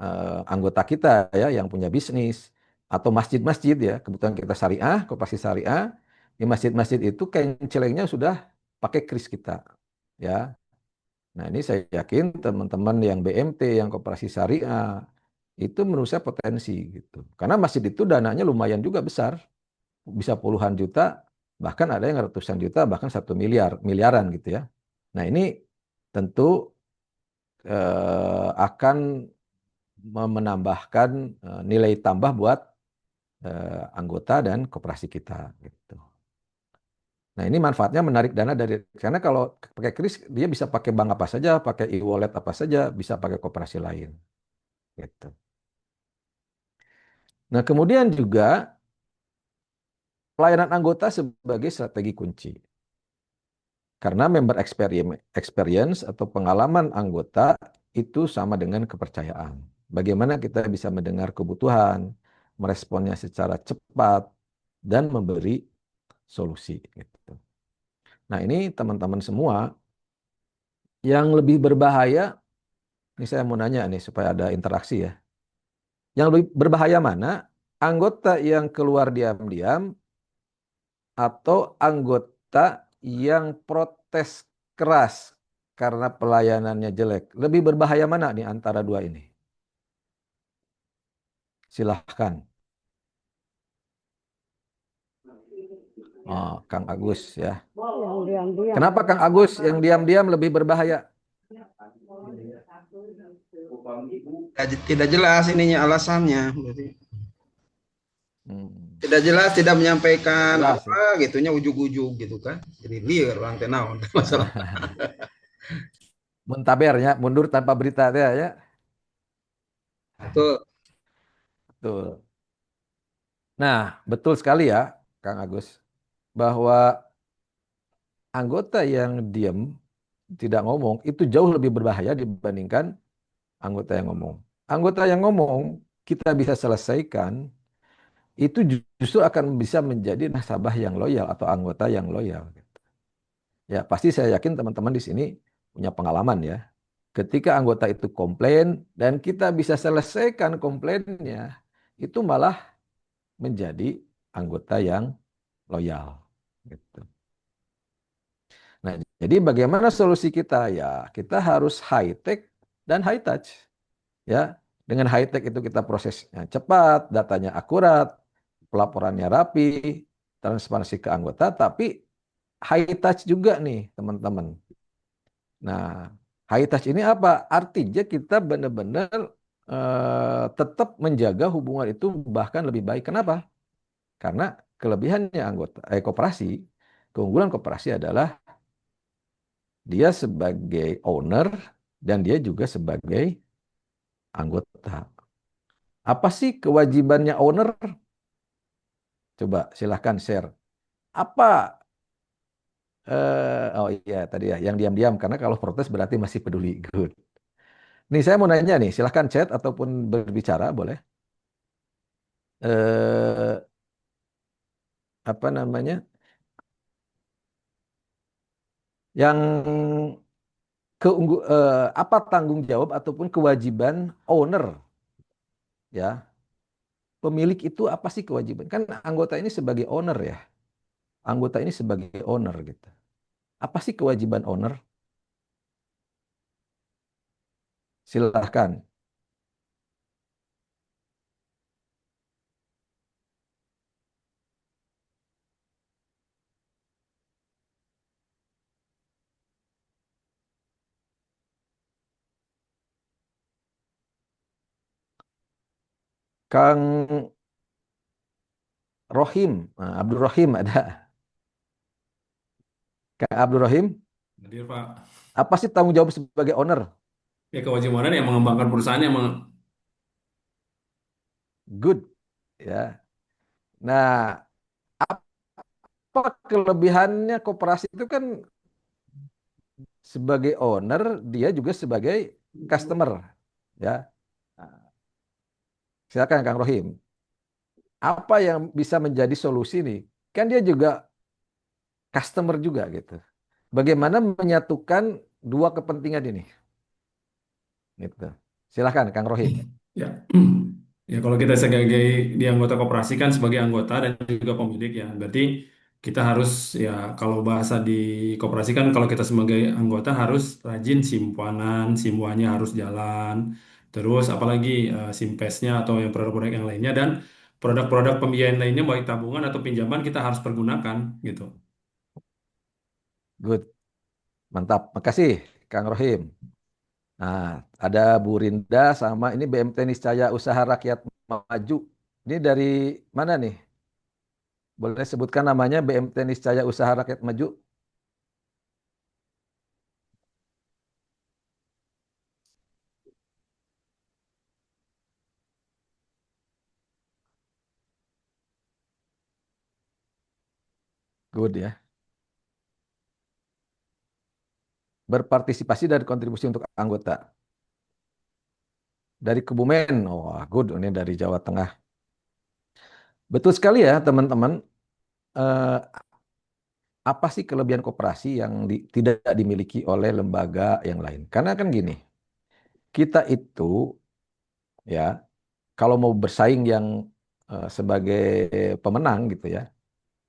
Speaker 2: anggota kita ya yang punya bisnis atau masjid-masjid ya. Kebetulan kita syariah, koperasi syariah, di masjid-masjid itu kencelengnya sudah pakai KRIS kita ya. Nah, ini saya yakin teman-teman yang BMT, yang koperasi syariah itu menurut saya potensi gitu. Karena masjid itu dananya lumayan juga besar, bisa puluhan juta, bahkan ada yang ratusan juta, bahkan 1 miliar, miliaran gitu ya. Nah, ini tentu akan menambahkan nilai tambah buat anggota dan koperasi kita gitu. Nah, ini manfaatnya menarik dana dari, karena kalau pakai KRIS dia bisa pakai bank apa saja, pakai e-wallet apa saja, bisa pakai koperasi lain gitu. Nah, kemudian juga pelayanan anggota sebagai strategi kunci. Karena member experience atau pengalaman anggota itu sama dengan kepercayaan. Bagaimana kita bisa mendengar kebutuhan, meresponnya secara cepat, dan memberi solusi. Gitu. Nah, ini teman-teman semua, yang lebih berbahaya, ini saya mau nanya nih supaya ada interaksi ya. Yang lebih berbahaya mana? Anggota yang keluar diam-diam atau anggota yang protes keras karena pelayanannya jelek. Lebih berbahaya mana nih antara dua ini? Silahkan. Oh, Kang Agus ya.
Speaker 6: Yang diam-diam.
Speaker 2: Kenapa Kang Agus yang diam-diam lebih berbahaya?
Speaker 5: Tidak jelas ininya alasannya. Tidak jelas, tidak menyampaikan
Speaker 2: Jelas,
Speaker 5: apa gitunya, ujug-ujug gitu kan. Jadi liar orang tenau masalah.
Speaker 2: Muntabernya, mundur tanpa berita teh ya.
Speaker 5: Betul.
Speaker 2: Betul. Nah, betul sekali ya, Kang Agus, bahwa anggota yang diam tidak ngomong itu jauh lebih berbahaya dibandingkan anggota yang ngomong. Anggota yang ngomong kita bisa selesaikan itu justru akan bisa menjadi nasabah yang loyal atau anggota yang loyal. Ya, pasti saya yakin teman-teman di sini punya pengalaman ya. Ketika anggota itu komplain dan kita bisa selesaikan komplainnya, itu malah menjadi anggota yang loyal. Gitu. Nah, jadi bagaimana solusi kita? Ya, kita harus high tech dan high touch. Ya, dengan high tech itu kita prosesnya cepat, datanya akurat, pelaporannya rapi, transparansi ke anggota, tapi high touch juga nih, teman-teman. Nah, high touch ini apa? Artinya kita benar-benar tetap menjaga hubungan itu bahkan lebih baik. Kenapa? Karena kelebihannya anggota koperasi, keunggulan koperasi adalah dia sebagai owner dan dia juga sebagai anggota. Apa sih kewajibannya owner? Coba silahkan share. Apa oh iya tadi ya yang diam-diam karena kalau protes berarti masih peduli. Good. Nih saya mau nanya nih, silahkan chat ataupun berbicara boleh. Eh, apa namanya? Yang apa tanggung jawab ataupun kewajiban owner ya? Pemilik itu apa sih kewajiban? Kan anggota ini sebagai owner ya. Anggota ini sebagai owner gitu. Apa sih kewajiban owner? Silahkan. Kang Rohim, nah, Abdul Rohim ada. Kang Abdul Rohim,
Speaker 6: Hadir, Pak.
Speaker 2: apa sih tanggung jawab sebagai owner?
Speaker 6: Ya kewajiban yang mengembangkan perusahaan yang
Speaker 2: Good, ya. Nah, apa kelebihannya koperasi itu kan sebagai owner, dia juga sebagai customer, ya. Nah, silakan Kang Rohim. Apa yang bisa menjadi solusi nih? Kan dia juga customer juga gitu. Bagaimana menyatukan dua kepentingan ini? Gitu. Silakan Kang Rohim.
Speaker 6: ya ya kalau kita sebagai di anggota koperasi kan sebagai anggota dan juga pemilik ya berarti kita harus ya kalau bahasa di koperasi kan kalau kita sebagai anggota harus rajin simpanan semuanya harus jalan terus apalagi simpesnya atau yang produk-produk yang lainnya dan produk-produk pembiayaan lainnya baik tabungan atau pinjaman kita harus pergunakan gitu.
Speaker 2: Good. Mantap. Makasih Kang Rohim. Nah, ada Bu Rinda sama ini BMT Niscaya Usaha Rakyat Maju. Ini dari mana nih? Boleh sebutkan namanya BMT Niscaya Usaha Rakyat Maju? Good ya. Berpartisipasi dari kontribusi untuk anggota. Dari Kebumen. Oh, good. Ini dari Jawa Tengah. Betul sekali ya, teman-teman. Eh, apa sih kelebihan koperasi yang tidak dimiliki oleh lembaga yang lain? Karena kan gini, kita itu ya kalau mau bersaing yang sebagai pemenang gitu ya,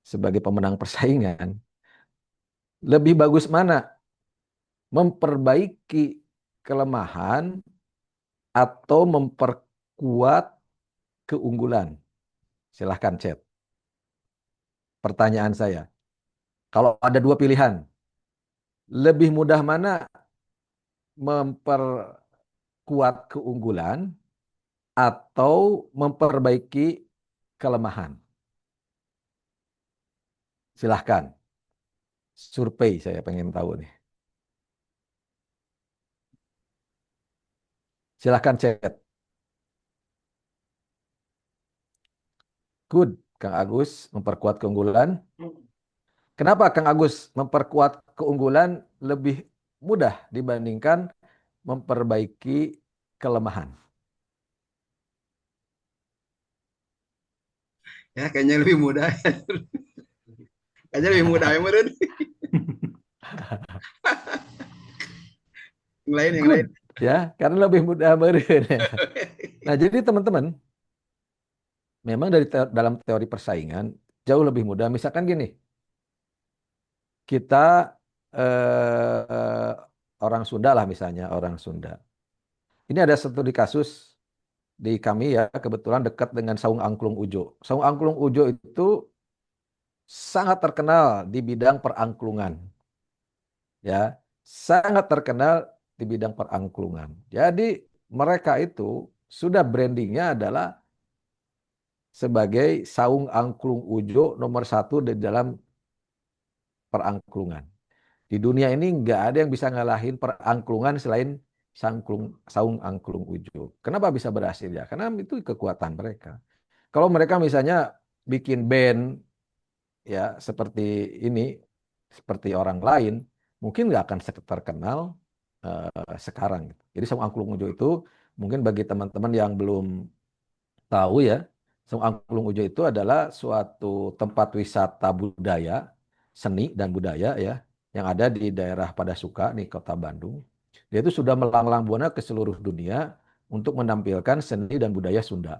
Speaker 2: sebagai pemenang persaingan, lebih bagus mana? Memperbaiki kelemahan atau memperkuat keunggulan? Silahkan chat. Pertanyaan saya, kalau ada dua pilihan, lebih mudah mana memperkuat keunggulan atau memperbaiki kelemahan? Silahkan. Survei saya pengen tahu nih. Silahkan chat. Good, Kang Agus memperkuat keunggulan. Kenapa Kang Agus memperkuat keunggulan lebih mudah dibandingkan memperbaiki kelemahan?
Speaker 5: Ya, kayaknya lebih mudah. Kayaknya lebih mudah ya, Meren. Yang lain, yang
Speaker 2: Good,
Speaker 5: lain.
Speaker 2: ya, karena lebih mudah meureun. Nah, jadi teman-teman, memang dalam teori persaingan jauh lebih mudah. Misalkan gini, kita eh, orang Sunda lah misalnya, orang Sunda. Ini ada studi kasus di kami ya, kebetulan dekat dengan Saung Angklung Ujo. Saung Angklung Ujo itu sangat terkenal di bidang perangklungan, ya, sangat terkenal di bidang perangklungan. Jadi mereka itu sudah brandingnya adalah sebagai Saung Angklung Ujo nomor satu di dalam perangklungan. Di dunia ini nggak ada yang bisa ngalahin perangklungan selain Saung Angklung Ujo. Kenapa bisa berhasil ya? Karena itu kekuatan mereka. Kalau mereka misalnya bikin band ya seperti ini, seperti orang lain, mungkin nggak akan terkenal sekarang. Jadi Saung Angklung Ujo itu mungkin bagi teman-teman yang belum tahu ya, Saung Angklung Ujo itu adalah suatu tempat wisata budaya, seni dan budaya ya, yang ada di daerah Padasuka di Kota Bandung. Dia itu sudah melanglang buana ke seluruh dunia untuk menampilkan seni dan budaya Sunda.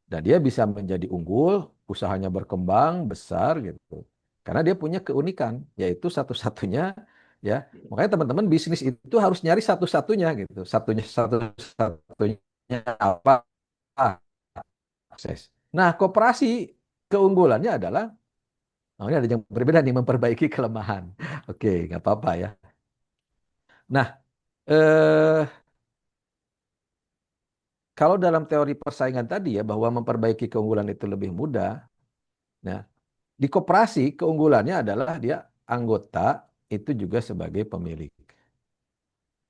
Speaker 2: Dan dia bisa menjadi unggul, usahanya berkembang besar gitu. Karena dia punya keunikan, yaitu satu-satunya ya. Makanya teman-teman bisnis itu harus nyari satu-satunya gitu. Satu-satunya apa? Akses. Nah, koperasi keunggulannya adalah, oh ini ada yang berbeda nih, memperbaiki kelemahan. Oke, nggak apa-apa ya. Nah, eh, kalau dalam teori persaingan tadi ya, bahwa memperbaiki keunggulan itu lebih mudah. Nah, di koperasi keunggulannya adalah dia anggota itu juga sebagai pemilik.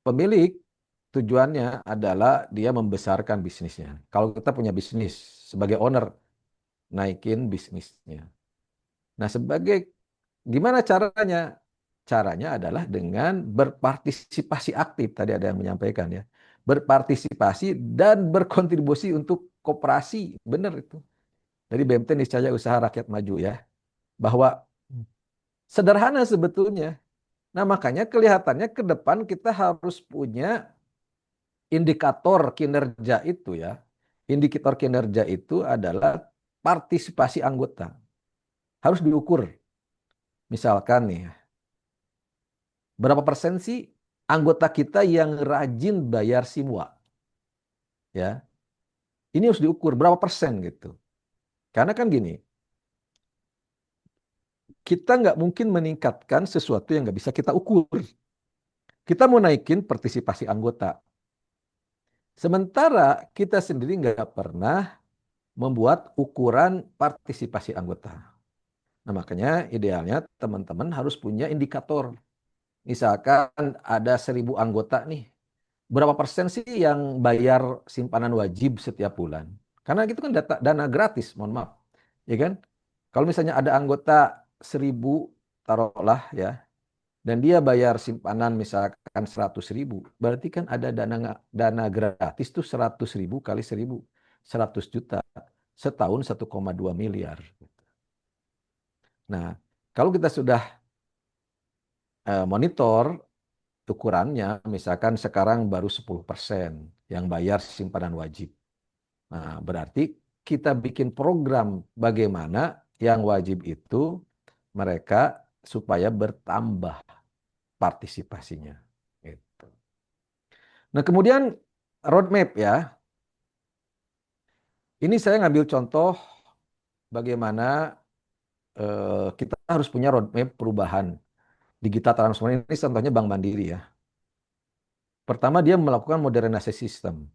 Speaker 2: Pemilik tujuannya adalah dia membesarkan bisnisnya. Kalau kita punya bisnis sebagai owner, naikin bisnisnya. Nah, gimana caranya? Caranya adalah dengan berpartisipasi aktif. Tadi ada yang menyampaikan ya. Berpartisipasi dan berkontribusi untuk koperasi. Benar itu. Dari BMT Niscaya Usaha Rakyat Maju ya. Bahwa sederhana sebetulnya. Nah, makanya kelihatannya ke depan kita harus punya indikator kinerja itu ya. Indikator kinerja itu adalah partisipasi anggota. Harus diukur. Misalkan nih, berapa persen sih anggota kita yang rajin bayar simwa? Ya, ini harus diukur berapa persen gitu. Karena kan gini, kita nggak mungkin meningkatkan sesuatu yang nggak bisa kita ukur. Kita mau naikin partisipasi anggota. Sementara kita sendiri nggak pernah membuat ukuran partisipasi anggota. Nah, makanya idealnya teman-teman harus punya indikator. Misalkan ada 1.000 anggota nih, berapa persen sih yang bayar simpanan wajib setiap bulan? Karena itu kan dana gratis, mohon maaf. Ya kan? Kalau misalnya ada anggota 1.000, taruhlah ya, dan dia bayar simpanan misalkan 100.000, berarti kan ada dana gratis tuh 100.000 kali 1.000, 100 juta. Setahun 1,2 miliar. Nah, kalau kita sudah monitor ukurannya, misalkan sekarang baru 10% yang bayar simpanan wajib. Nah, berarti kita bikin program bagaimana yang wajib itu mereka supaya bertambah partisipasinya. Gitu. Nah, kemudian roadmap ya. Ini saya ngambil contoh bagaimana kita harus punya roadmap perubahan digital transformation. Ini contohnya Bank Mandiri ya. Pertama dia melakukan modernisasi sistem,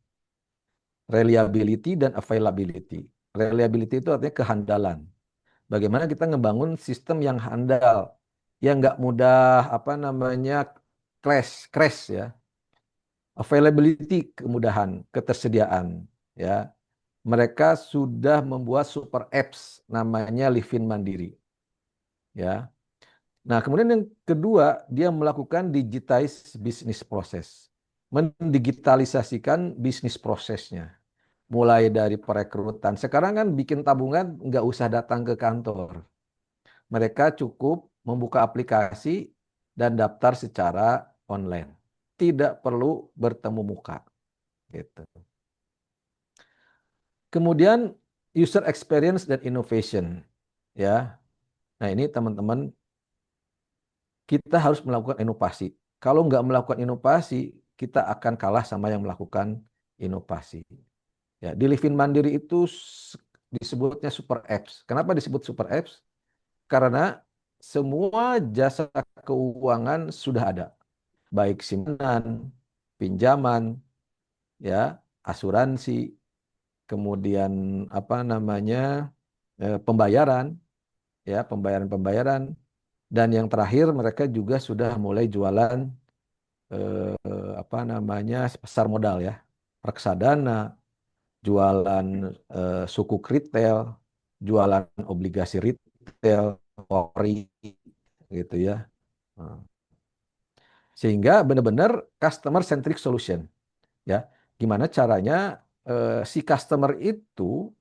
Speaker 2: reliability dan availability. Reliability itu artinya kehandalan. Bagaimana kita ngebangun sistem yang handal, yang nggak mudah crash ya. Availability, kemudahan, ketersediaan, ya. Mereka sudah membuat super apps namanya Livin Mandiri, ya. Nah, kemudian yang kedua, dia melakukan digitize bisnis proses, mendigitalisasikan bisnis prosesnya, mulai dari perekrutan. Sekarang kan bikin tabungan nggak usah datang ke kantor, mereka cukup membuka aplikasi dan daftar secara online, tidak perlu bertemu muka, gitu. Kemudian user experience dan innovation, ya. Nah, ini teman-teman, kita harus melakukan inovasi. Kalau nggak melakukan inovasi, kita akan kalah sama yang melakukan inovasi. Ya, di Livin Mandiri itu disebutnya super apps. Kenapa disebut super apps? Karena semua jasa keuangan sudah ada, baik simpanan, pinjaman, ya, asuransi, kemudian apa namanya, pembayaran, ya, pembayaran, dan yang terakhir mereka juga sudah mulai jualan apa namanya, pasar modal, ya, reksadana, jualan sukuk retail, jualan obligasi retail, ori, gitu ya. Nah, sehingga benar-benar customer centric solution, ya. Gimana caranya si customer itu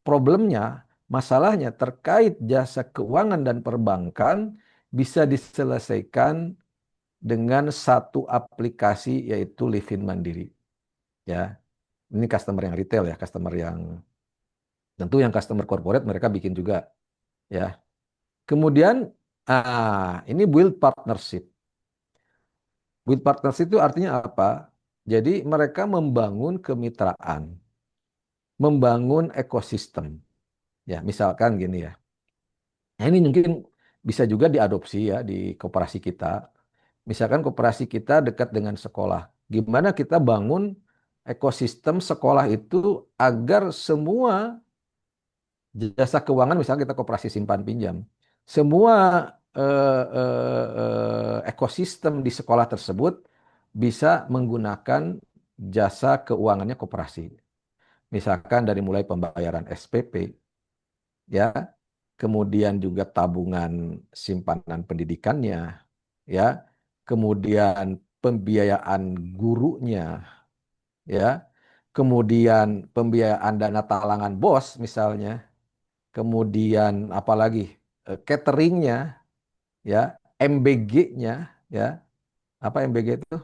Speaker 2: problemnya, masalahnya terkait jasa keuangan dan perbankan bisa diselesaikan dengan satu aplikasi, yaitu Livin Mandiri, ya. Ini customer yang retail, ya, customer yang tentu yang customer corporate mereka bikin juga, ya. Kemudian ini build partnership. Build partnership itu artinya apa? Jadi mereka membangun kemitraan, membangun ekosistem. Ya, misalkan gini, ya. Nah, ini mungkin bisa juga diadopsi, ya, di koperasi kita. Misalkan koperasi kita dekat dengan sekolah. Gimana kita bangun ekosistem sekolah itu agar semua jasa keuangan, misalnya kita koperasi simpan pinjam, semua ekosistem di sekolah tersebut bisa menggunakan jasa keuangannya koperasi. Misalkan dari mulai pembayaran SPP, ya, kemudian juga tabungan simpanan pendidikannya, ya, kemudian pembiayaan gurunya, ya, kemudian pembiayaan dana talangan BOS misalnya, kemudian apalagi cateringnya, ya, MBG-nya, ya, apa MBG itu?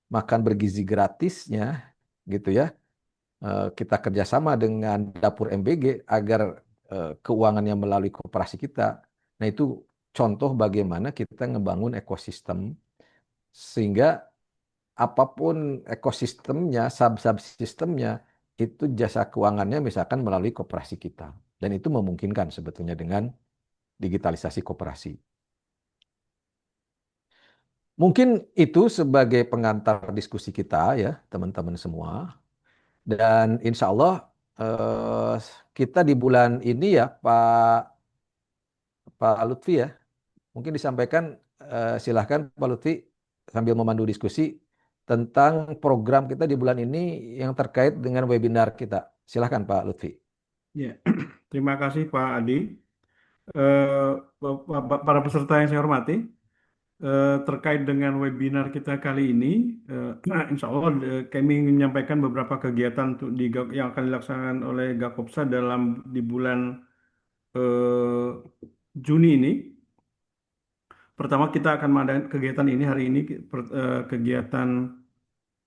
Speaker 2: Makan bergizi gratisnya, gitu ya. Kita kerjasama dengan dapur MBG agar keuangannya melalui koperasi kita. Nah, itu contoh bagaimana kita ngebangun ekosistem sehingga apapun ekosistemnya, sub-subsistemnya, itu jasa keuangannya misalkan melalui koperasi kita. Dan itu memungkinkan sebetulnya dengan digitalisasi koperasi. Mungkin itu sebagai pengantar diskusi kita, ya, teman-teman semua. Dan insya Allah eh, kita di bulan ini, ya, Pak Lutfi, ya, mungkin disampaikan, silahkan Pak Lutfi sambil memandu diskusi tentang program kita di bulan ini yang terkait dengan webinar kita. Silahkan Pak Lutfi.
Speaker 1: Ya, terima kasih Pak Adi. Para peserta yang saya hormati, terkait dengan webinar kita kali ini, insya Allah kami menyampaikan beberapa kegiatan yang akan dilaksanakan oleh Gakopsa di bulan eh, Juni ini. Pertama, kita akan mengadakan kegiatan ini hari ini, kegiatan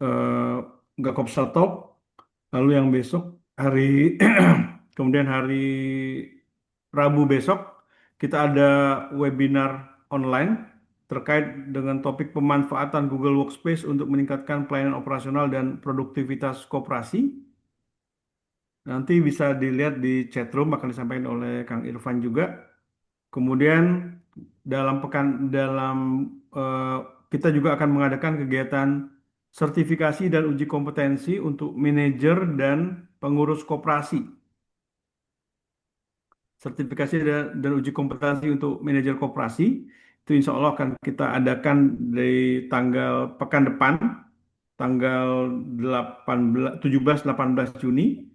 Speaker 1: eh, Gakopsa Talk. Lalu yang besok hari kemudian hari Rabu besok kita ada webinar online terkait dengan topik pemanfaatan Google Workspace untuk meningkatkan pelayanan operasional dan produktivitas koperasi. Nanti bisa dilihat di chatroom akan disampaikan oleh Kang Irfan juga. Kemudian dalam eh, kita juga akan mengadakan kegiatan sertifikasi dan uji kompetensi untuk manajer dan pengurus koperasi. Sertifikasi dan uji kompetensi untuk manajer koperasi itu insya Allah akan kita adakan di pekan depan, tanggal 17-18 Juni.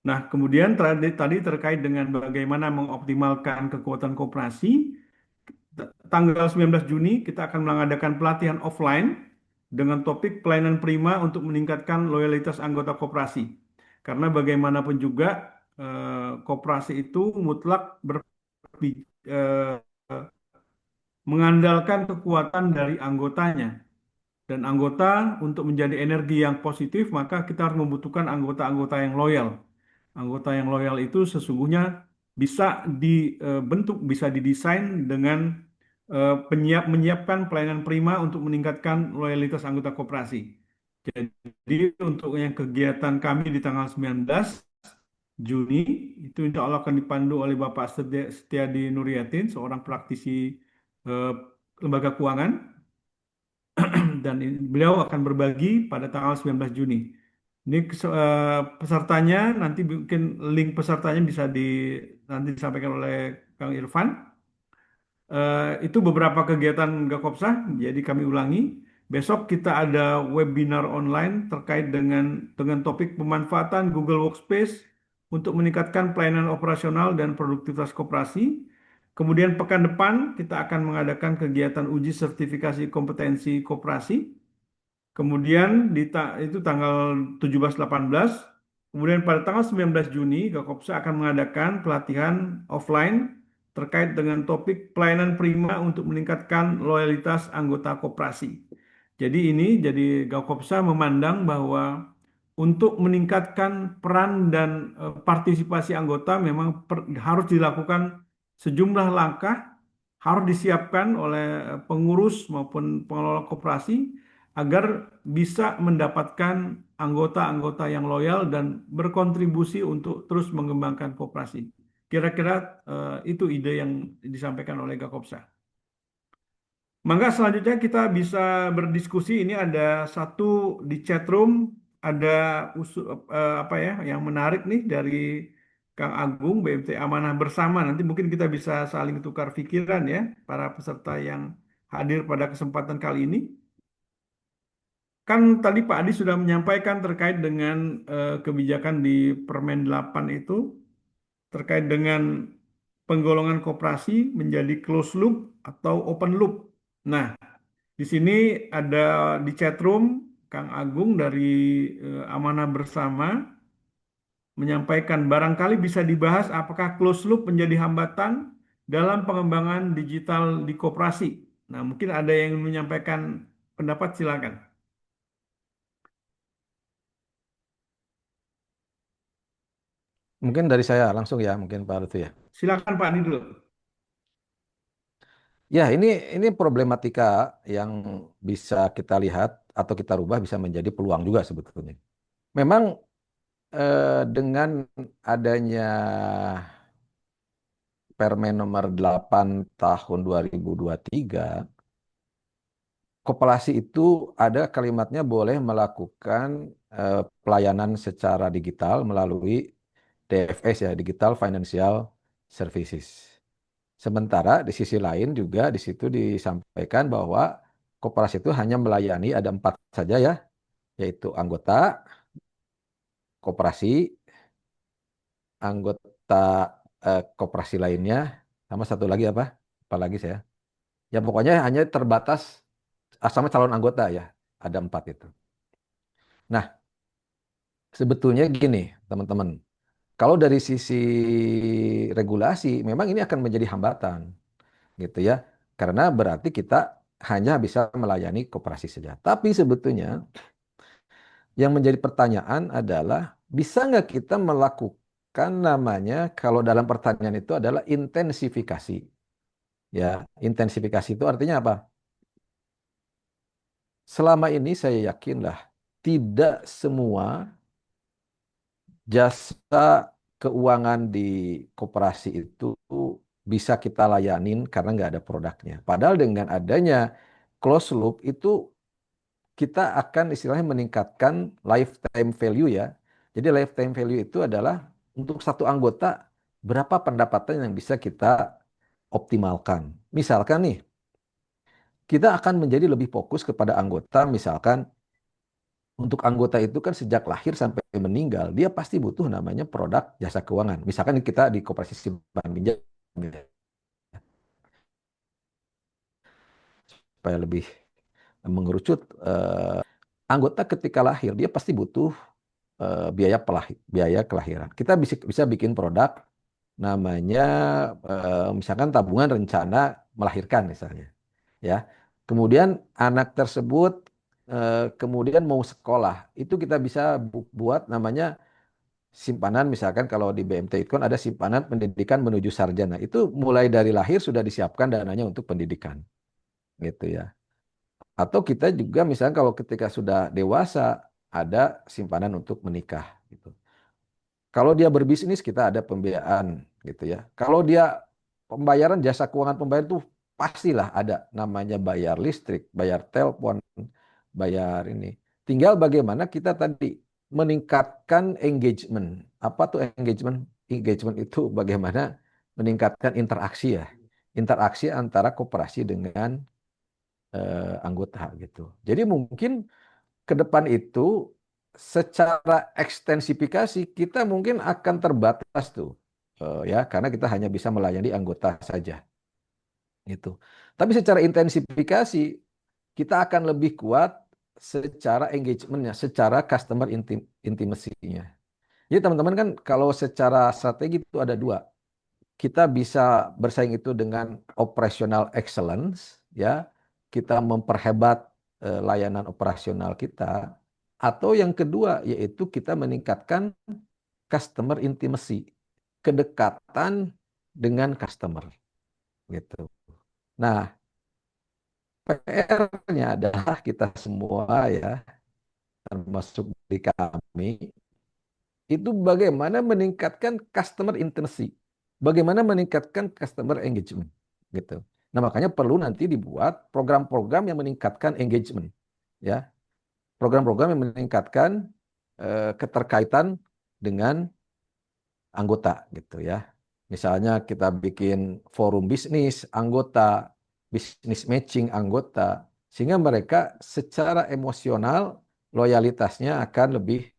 Speaker 1: Nah, kemudian tadi terkait dengan bagaimana mengoptimalkan kekuatan koperasi, tanggal 19 Juni kita akan mengadakan pelatihan offline dengan topik pelayanan prima untuk meningkatkan loyalitas anggota koperasi. Karena bagaimanapun juga koperasi itu mutlak mengandalkan kekuatan dari anggotanya. Dan anggota untuk menjadi energi yang positif, maka kita harus membutuhkan anggota-anggota yang loyal. Anggota yang loyal itu sesungguhnya bisa dibentuk, bisa didesain dengan menyiapkan pelayanan prima untuk meningkatkan loyalitas anggota koperasi. Jadi untuk yang kegiatan kami di tanggal 19 Juni, itu insya Allah akan dipandu oleh Bapak Setiadi Nuryatin, seorang praktisi eh, lembaga keuangan, dan beliau akan berbagi pada tanggal 19 Juni. Ini pesertanya, nanti mungkin link pesertanya bisa nanti disampaikan oleh Kang Irfan. Itu beberapa kegiatan Gakopsa, jadi kami ulangi. Besok kita ada webinar online terkait dengan topik pemanfaatan Google Workspace untuk meningkatkan pelayanan operasional dan produktivitas koperasi. Kemudian pekan depan kita akan mengadakan kegiatan uji sertifikasi kompetensi koperasi. Kemudian itu tanggal 17-18. Kemudian pada tanggal 19 Juni, Gakopsa akan mengadakan pelatihan offline terkait dengan topik pelayanan prima untuk meningkatkan loyalitas anggota koperasi. Jadi Gakopsa memandang bahwa untuk meningkatkan peran dan partisipasi anggota memang harus dilakukan sejumlah langkah, harus disiapkan oleh pengurus maupun pengelola koperasi agar bisa mendapatkan anggota-anggota yang loyal dan berkontribusi untuk terus mengembangkan koperasi. Kira-kira itu ide yang disampaikan oleh Gakopsa. Mangga selanjutnya kita bisa berdiskusi. Ini ada satu di chat room, ada apa ya yang menarik nih dari Kang Agung BMT Amanah Bersama. Nanti mungkin kita bisa saling tukar pikiran ya para peserta yang hadir pada kesempatan kali ini. Kan tadi Pak Adi sudah menyampaikan terkait dengan kebijakan di Permen 8 itu terkait dengan penggolongan koperasi menjadi closed loop atau open loop. Nah, di sini ada di chat room Kang Agung dari Amanah Bersama menyampaikan barangkali bisa dibahas apakah closed loop menjadi hambatan dalam pengembangan digital di koperasi. Nah, mungkin ada yang menyampaikan pendapat, silakan.
Speaker 2: Mungkin dari saya langsung ya, mungkin Pak Lutfi ya.
Speaker 1: Silakan Pak Adi dulu.
Speaker 2: Ya, ini problematika yang bisa kita lihat atau kita rubah bisa menjadi peluang juga sebetulnya. Memang dengan adanya Permen nomor 8 tahun 2023, koperasi itu ada kalimatnya boleh melakukan pelayanan secara digital melalui DFS ya, Digital Financial Services. Sementara di sisi lain juga di situ disampaikan bahwa koperasi itu hanya melayani ada 4 saja ya, yaitu anggota, koperasi, anggota koperasi lainnya, sama satu lagi apa? Apalagi saya. Ya pokoknya hanya terbatas sama calon anggota ya, ada 4 itu. Nah, sebetulnya gini teman-teman, kalau dari sisi regulasi memang ini akan menjadi hambatan gitu ya. Karena berarti kita hanya bisa melayani koperasi saja. Tapi sebetulnya yang menjadi pertanyaan adalah bisa nggak kita melakukan namanya kalau dalam pertanyaan itu adalah intensifikasi. Ya, intensifikasi itu artinya apa? Selama ini saya yakinlah tidak semua jasa keuangan di koperasi itu bisa kita layanin karena nggak ada produknya. Padahal dengan adanya closed loop itu kita akan istilahnya meningkatkan lifetime value ya. Jadi lifetime value itu adalah untuk satu anggota berapa pendapatan yang bisa kita optimalkan. Misalkan nih, kita akan menjadi lebih fokus kepada anggota misalkan untuk anggota itu kan sejak lahir sampai meninggal, dia pasti butuh namanya produk jasa keuangan. Misalkan kita di Koperasi Simpan Pinjam, ya, supaya lebih mengerucut, anggota ketika lahir dia pasti butuh biaya kelahiran. Kita bisa bikin produk namanya misalkan tabungan rencana melahirkan misalnya, ya. Kemudian anak tersebut kemudian mau sekolah, itu kita bisa buat namanya simpanan, misalkan kalau di BMT itu kan ada simpanan pendidikan menuju sarjana. Itu mulai dari lahir sudah disiapkan dananya untuk pendidikan, gitu ya. Atau kita juga misalnya kalau ketika sudah dewasa ada simpanan untuk menikah gitu. Kalau dia berbisnis kita ada pembiayaan gitu ya. Kalau dia pembayaran jasa keuangan pembayaran itu pastilah ada namanya bayar listrik, bayar telepon, bayar ini. Tinggal bagaimana kita tadi meningkatkan engagement. Apa tuh engagement? Engagement itu bagaimana meningkatkan interaksi ya. Interaksi antara koperasi dengan anggota gitu. Jadi mungkin ke depan itu secara ekstensifikasi kita mungkin akan terbatas tuh, ya karena kita hanya bisa melayani anggota saja gitu. Tapi secara intensifikasi kita akan lebih kuat secara engagementnya, secara customer intimacy-nya. Jadi teman-teman kan kalau secara strategi itu ada dua. Kita bisa bersaing itu dengan operational excellence, ya. Kita memperhebat layanan operasional kita. Atau yang kedua yaitu kita meningkatkan customer intimacy, kedekatan dengan customer, gitu. Nah, PR-nya adalah kita semua ya, termasuk di kami, itu bagaimana meningkatkan customer intimacy, bagaimana meningkatkan customer engagement, gitu. Nah, makanya perlu nanti dibuat program-program yang meningkatkan engagement, ya, program-program yang meningkatkan keterkaitan dengan anggota, gitu ya. Misalnya kita bikin forum bisnis anggota, bisnis matching anggota, sehingga mereka secara emosional loyalitasnya akan lebih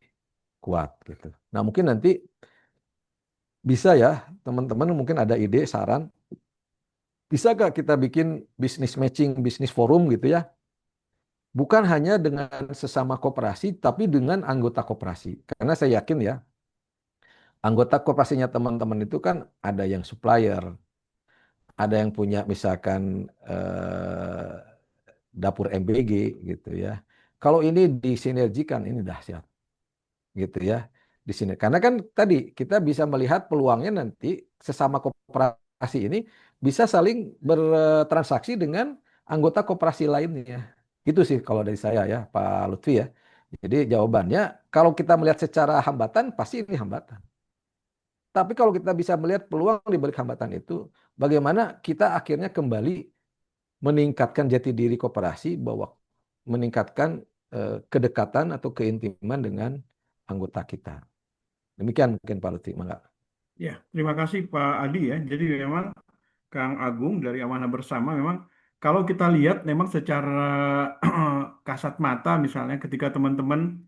Speaker 2: kuat, gitu. Nah, mungkin nanti bisa ya, teman-teman mungkin ada ide, saran. Bisa gak kita bikin bisnis matching, bisnis forum gitu ya? Bukan hanya dengan sesama koperasi, tapi dengan anggota koperasi. Karena saya yakin ya, anggota koperasinya teman-teman itu kan ada yang supplier, ada yang punya misalkan dapur MBG gitu ya. Kalau ini disinergikan, ini dahsyat gitu ya. Di sini. Karena kan tadi kita bisa melihat peluangnya nanti sesama koperasi ini bisa saling bertransaksi dengan anggota koperasi lainnya. Itu sih kalau dari saya ya, Pak Lutfi ya. Jadi jawabannya kalau kita melihat secara hambatan pasti ini hambatan. Tapi kalau kita bisa melihat peluang di balik hambatan itu, bagaimana kita akhirnya kembali meningkatkan jati diri koperasi bahwa meningkatkan kedekatan atau keintiman dengan anggota kita. Demikian mungkin Pak Lutfi, Mangga.
Speaker 1: Ya, terima kasih Pak Adi ya. Jadi memang Kang Agung dari Amanah Bersama memang kalau kita lihat memang secara kasat mata misalnya ketika teman-teman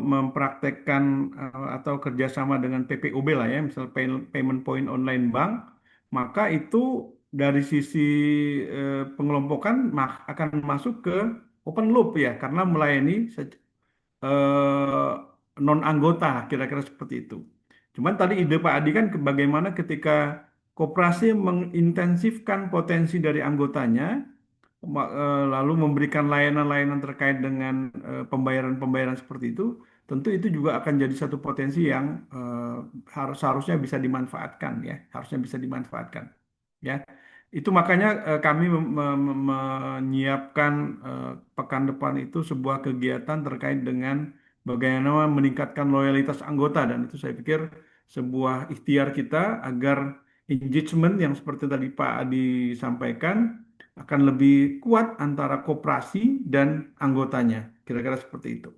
Speaker 1: mempraktekkan atau kerjasama dengan PPOB lah ya, misal Payment Point Online Bank, maka itu dari sisi pengelompokan akan masuk ke open loop ya, karena melayani non anggota kira-kira seperti itu. Cuman tadi ide Pak Adi kan bagaimana ketika koperasi mengintensifkan potensi dari anggotanya, lalu memberikan layanan-layanan terkait dengan pembayaran-pembayaran seperti itu, tentu itu juga akan jadi satu potensi yang harusnya bisa dimanfaatkan ya, harusnya bisa dimanfaatkan ya. Itu makanya kami menyiapkan pekan depan itu sebuah kegiatan terkait dengan bagaimana meningkatkan loyalitas anggota dan itu saya pikir sebuah ikhtiar kita agar engagement yang seperti tadi Pak Adi sampaikan akan lebih kuat antara koperasi dan anggotanya. Kira-kira seperti itu.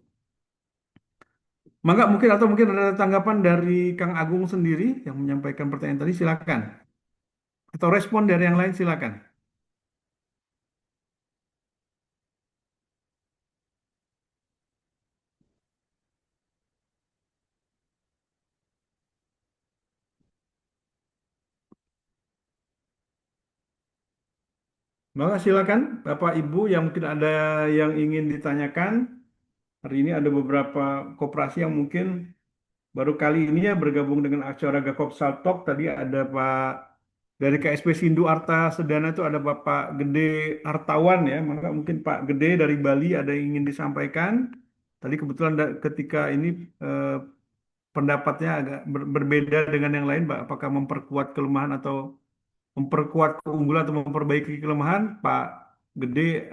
Speaker 1: Mangga mungkin atau mungkin ada tanggapan dari Kang Agung sendiri yang menyampaikan pertanyaan tadi silakan. Atau respon dari yang lain silakan. Maka silakan Bapak Ibu yang mungkin ada yang ingin ditanyakan. Hari ini ada beberapa koperasi yang mungkin baru kali ini ya bergabung dengan acara Gakopsal Talk. Tadi ada Pak dari KSP Sindu Arta Sedana itu ada Bapak Gede Artawan ya. Maka mungkin Pak Gede dari Bali ada yang ingin disampaikan. Tadi kebetulan ketika ini eh, pendapatnya agak berbeda dengan yang lain, Pak. Apakah memperkuat kelemahan atau memperkuat keunggulan atau memperbaiki kelemahan? Pak Gede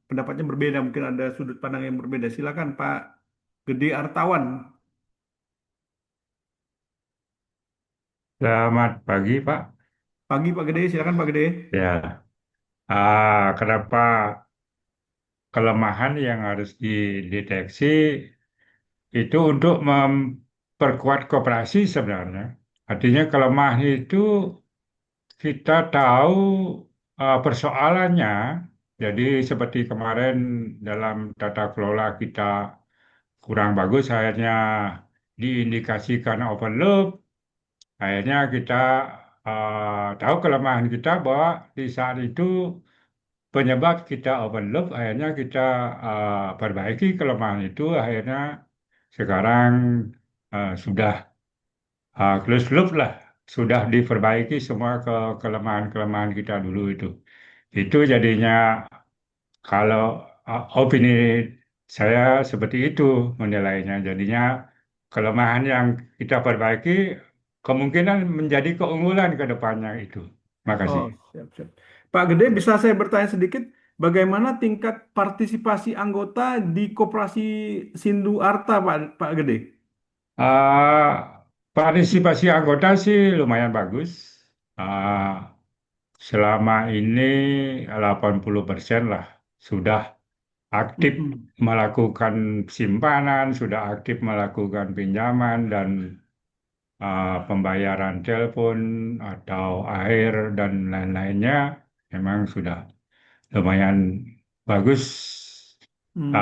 Speaker 1: pendapatnya berbeda. Mungkin ada sudut pandang yang berbeda. Silakan Pak Gede Artawan.
Speaker 7: Selamat pagi, Pak.
Speaker 1: Pagi Pak Gede, silakan Pak Gede.
Speaker 7: Ya, kenapa kelemahan yang harus dideteksi itu untuk memperkuat koperasi sebenarnya. Artinya kelemahan itu kita tahu persoalannya. Jadi seperti kemarin dalam tata kelola kita kurang bagus, akhirnya diindikasikan overload. Akhirnya kita tahu kelemahan kita bahwa di saat itu penyebab kita overload, akhirnya kita perbaiki kelemahan itu, akhirnya sekarang sudah close loop lah, sudah diperbaiki semua kelemahan-kelemahan kita dulu itu. Itu jadinya kalau opini saya seperti itu menilainya, jadinya kelemahan yang kita perbaiki kemungkinan menjadi keunggulan ke depannya itu.
Speaker 1: Oh,
Speaker 7: Makasih.
Speaker 1: siap, siap. Pak Gede, bisa saya bertanya sedikit, bagaimana tingkat partisipasi anggota di Koperasi Sindu Arta, Pak Gede?
Speaker 7: Ah, Partisipasi anggota sih lumayan bagus. Ah, Selama ini 80% lah sudah aktif
Speaker 1: Mm-mm.
Speaker 7: melakukan simpanan, sudah aktif melakukan pinjaman dan pembayaran telepon atau air dan lain-lainnya memang sudah lumayan bagus.
Speaker 1: Hmm.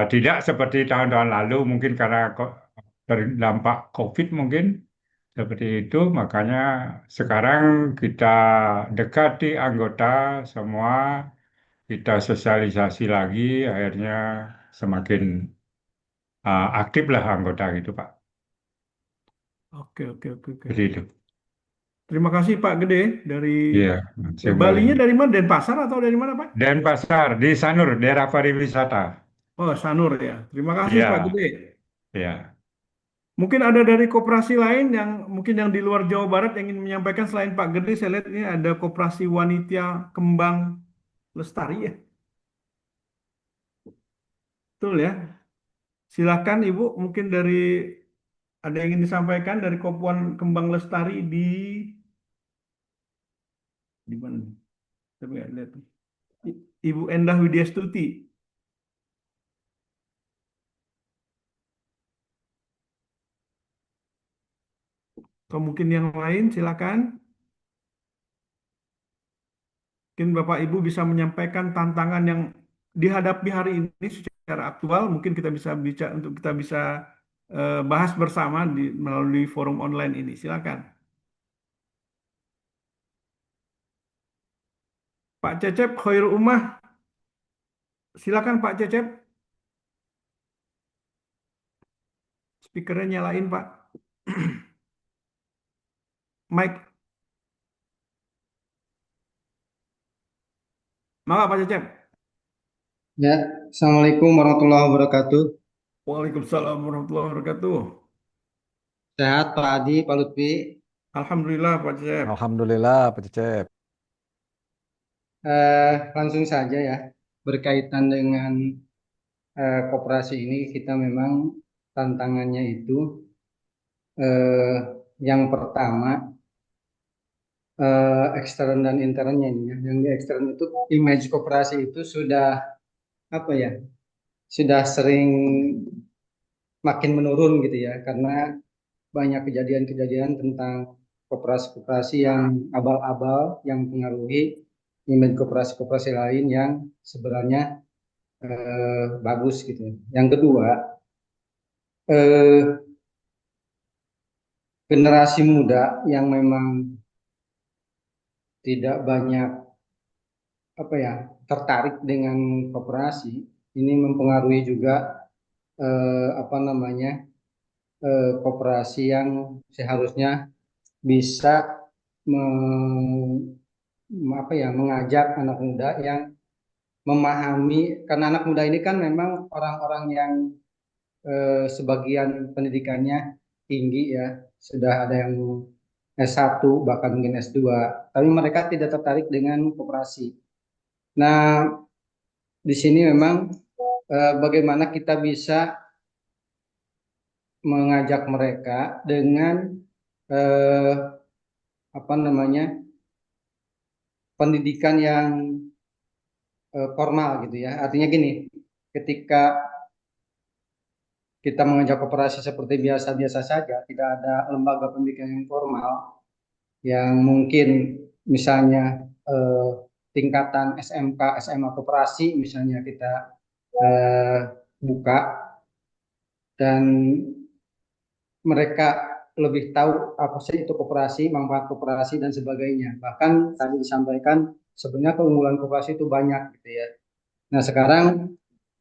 Speaker 7: Tidak seperti tahun-tahun lalu mungkin karena terdampak COVID mungkin seperti itu, makanya sekarang kita dekati anggota semua, kita sosialisasi lagi, akhirnya semakin aktif lah anggota gitu, Pak.
Speaker 1: Oke, oke, oke, oke.
Speaker 7: Seperti itu.
Speaker 1: Terima kasih Pak Gede dari
Speaker 7: Iya, kembali.
Speaker 1: Balinya dari mana? Denpasar atau dari mana Pak?
Speaker 7: Denpasar di Sanur, daerah pariwisata.
Speaker 1: Oh, Sanur ya. Terima kasih Pak
Speaker 7: Iya,
Speaker 1: Gede.
Speaker 7: iya.
Speaker 1: Mungkin ada dari koperasi lain yang mungkin yang di luar Jawa Barat yang ingin menyampaikan selain Pak Gede. Saya lihat ini ada Koperasi Wanita Kembang Lestari ya. Betul ya. Silakan Ibu, mungkin dari ada yang ingin disampaikan dari Kopuan Kembang Lestari di mana? Nih? Coba ya, lihat. Ibu Endah Widyastuti. Atau mungkin yang lain, silakan. Mungkin Bapak Ibu bisa menyampaikan tantangan yang dihadapi hari ini secara aktual. Mungkin kita bisa bicara untuk kita bisa bahas bersama melalui forum online ini. Silakan. Pak Cecep Khairul Ummah, silakan Pak Cecep. Speakernya nyalain Pak. Mic, maka Pak Cecep.
Speaker 8: Ya, Assalamualaikum warahmatullahi wabarakatuh.
Speaker 1: Waalaikumsalam warahmatullahi wabarakatuh.
Speaker 8: Sehat Pak Adi, Pak Lutfi.
Speaker 1: Alhamdulillah Pak Cecep.
Speaker 2: Alhamdulillah, Pak Cecep.
Speaker 8: Langsung saja ya, berkaitan dengan koperasi ini kita memang tantangannya itu eh, yang pertama ekstern dan internalnya ini ya. Yang di ekstern itu image koperasi itu sudah apa ya, sudah sering makin menurun gitu ya, karena banyak kejadian-kejadian tentang koperasi-koperasi yang abal-abal yang mempengaruhi image koperasi-koperasi lain yang sebenarnya bagus gitu. Yang kedua, eh, generasi muda yang memang tidak banyak apa ya, tertarik dengan koperasi. Ini mempengaruhi juga apa namanya, koperasi yang seharusnya bisa apa ya, mengajak anak muda yang memahami, karena anak muda ini kan memang orang-orang yang sebagian pendidikannya tinggi ya, sudah ada yang S1 bahkan mungkin S2, tapi mereka tidak tertarik dengan koperasi. Nah, di sini memang bagaimana kita bisa mengajak mereka dengan eh, apa namanya, pendidikan yang formal gitu ya. Artinya gini, ketika kita mengajak koperasi seperti biasa-biasa saja, tidak ada lembaga pendidikan yang formal, yang mungkin misalnya tingkatan SMK, SMA koperasi misalnya kita eh, buka, dan mereka lebih tahu apa sih itu koperasi, manfaat koperasi dan sebagainya. Bahkan tadi disampaikan sebenarnya keunggulan koperasi itu banyak gitu ya. Nah, sekarang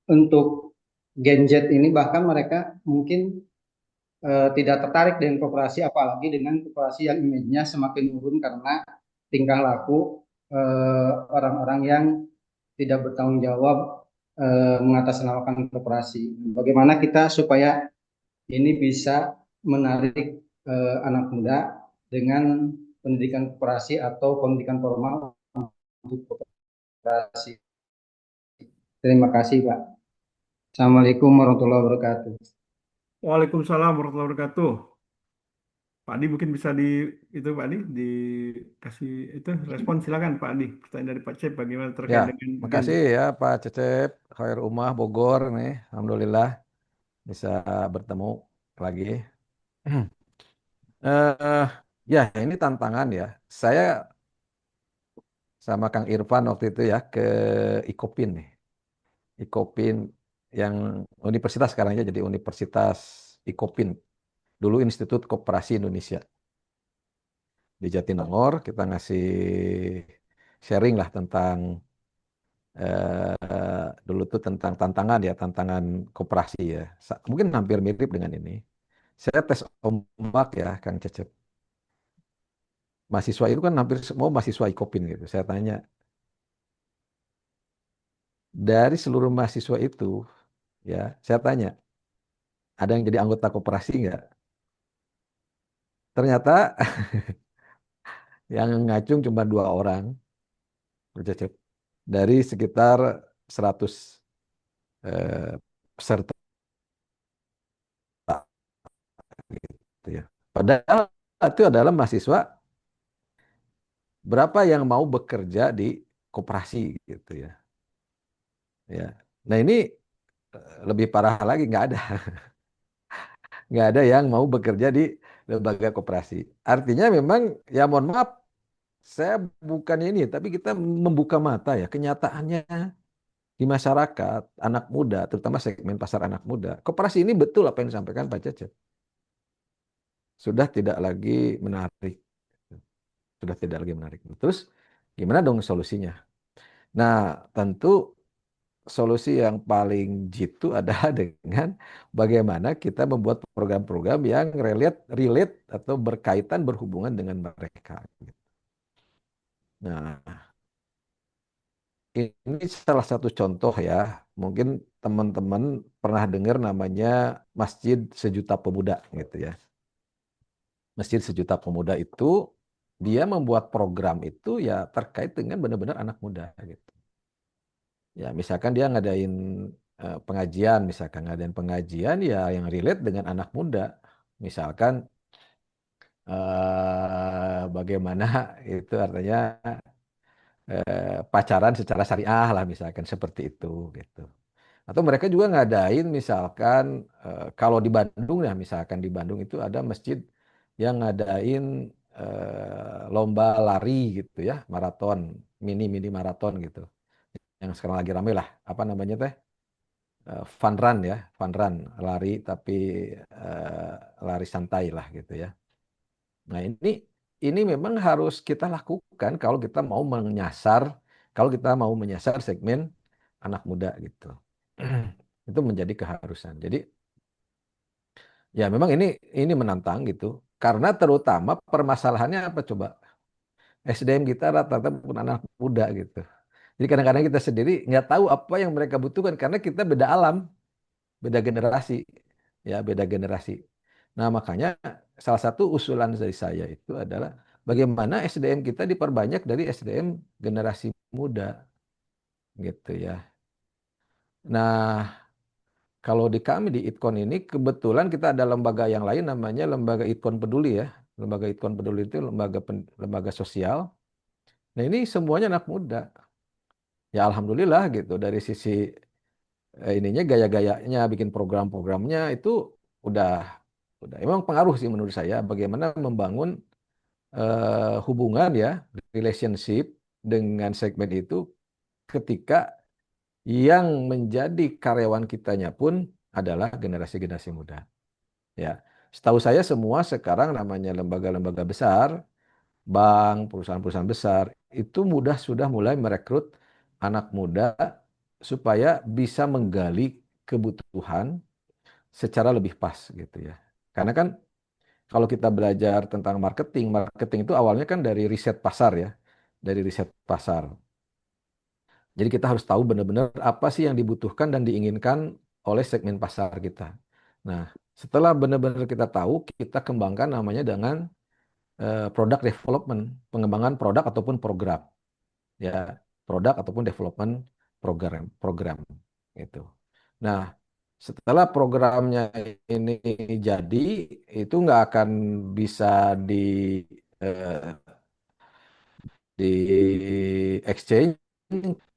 Speaker 8: untuk Gen Z ini bahkan mereka mungkin tidak tertarik dengan koperasi, apalagi dengan koperasi yang image-nya semakin menurun karena tingkah laku orang-orang yang tidak bertanggung jawab mengatasnamakan koperasi. Bagaimana kita supaya ini bisa menarik anak muda dengan pendidikan koperasi atau pendidikan formal untuk koperasi. Terima kasih, Pak. Assalamualaikum warahmatullahi wabarakatuh.
Speaker 1: Waalaikumsalam warahmatullahi wabarakatuh. Pak Adi mungkin bisa itu Pak Adi dikasih itu respon, silakan Pak Adi. Pertanyaan dari Pak Cep bagaimana
Speaker 2: Ya,
Speaker 1: terkait dengan Gen
Speaker 2: makasih ya Pak Cecep, Khair Umah Bogor nih. Alhamdulillah bisa bertemu lagi. eh ya, ini tantangan ya. Saya sama Kang Irfan waktu itu ya ke Ikopin nih. Ikopin yang universitas sekarang ya, jadi Universitas Ikopin. Dulu Institut Koperasi Indonesia. Di Jatinangor kita ngasih sharing lah tentang dulu tuh tentang tantangan ya, tantangan koperasi ya. Mungkin hampir mirip dengan ini. Saya tes ombak ya, Kang Cecep. Mahasiswa itu kan hampir semua mahasiswa Ikopin gitu. Saya tanya, dari seluruh mahasiswa itu, ya, saya tanya, ada yang jadi anggota koperasi nggak? Ternyata yang ngacung cuma 2 orang, Kang Cecep. Dari sekitar 100 eh, peserta gitu ya. Padahal itu adalah mahasiswa berapa yang mau bekerja di koperasi gitu ya. Ya. Nah ini lebih parah lagi, nggak ada yang mau bekerja di lembaga koperasi. Artinya memang ya mohon maaf, saya bukan ini, tapi kita membuka mata ya kenyataannya di masyarakat anak muda, terutama segmen pasar anak muda. Koperasi ini betul apa yang disampaikan Pak Cecep. Sudah tidak lagi menarik. Sudah tidak lagi menarik. Terus gimana dong solusinya? Nah, tentu solusi yang paling jitu adalah dengan bagaimana kita membuat program-program yang relate atau berkaitan berhubungan dengan mereka. Nah, ini salah satu contoh ya. Mungkin teman-teman pernah dengar namanya Masjid Sejuta Pemuda gitu ya. Masjid Sejuta Pemuda itu dia membuat program itu ya terkait dengan benar-benar anak muda gitu. Ya, misalkan dia ngadain pengajian, misalkan ngadain pengajian ya yang relate dengan anak muda. Misalkan bagaimana itu artinya pacaran secara syariah lah misalkan seperti itu gitu. Atau mereka juga ngadain misalkan kalau di Bandung ya, misalkan di Bandung itu ada masjid yang ngadain lomba lari gitu ya, maraton, mini maraton gitu. Yang sekarang lagi rame lah, apa namanya teh? Fun run ya, fun run, lari tapi eh, lari santai lah gitu ya. Nah ini memang harus kita lakukan kalau kita mau menyasar kalau kita mau menyasar segmen anak muda gitu. Itu menjadi keharusan. Jadi ya memang ini menantang gitu. Karena terutama permasalahannya apa coba? SDM kita rata-rata bukan anak muda gitu. Jadi kadang-kadang kita sendiri nggak tahu apa yang mereka butuhkan karena kita beda alam, beda generasi, ya beda generasi. Nah makanya salah satu usulan dari saya itu adalah bagaimana SDM kita diperbanyak dari SDM generasi muda, gitu ya. Nah kalau di kami di ITKON ini kebetulan kita ada lembaga yang lain namanya lembaga ITKON Peduli ya. Lembaga ITKON Peduli itu lembaga sosial. Nah ini semuanya anak muda. Ya alhamdulillah gitu dari sisi ininya gaya-gayanya bikin program-programnya itu udah udah emang pengaruh sih menurut saya bagaimana membangun hubungan ya relationship dengan segmen itu ketika yang menjadi karyawan kitanya pun adalah generasi-generasi muda. Ya, setahu saya semua sekarang namanya lembaga-lembaga besar, bank, perusahaan-perusahaan besar itu sudah mulai merekrut anak muda supaya bisa menggali kebutuhan secara lebih pas gitu ya. Karena kan kalau kita belajar tentang marketing, marketing itu awalnya kan dari riset pasar ya, dari riset pasar. Jadi kita harus tahu benar-benar apa sih yang dibutuhkan dan diinginkan oleh segmen pasar kita. Nah, setelah benar-benar kita tahu, kita kembangkan namanya dengan product development, pengembangan produk ataupun program, ya, produk ataupun development program gitu. Nah, setelah programnya ini jadi, itu nggak akan bisa eh, di exchange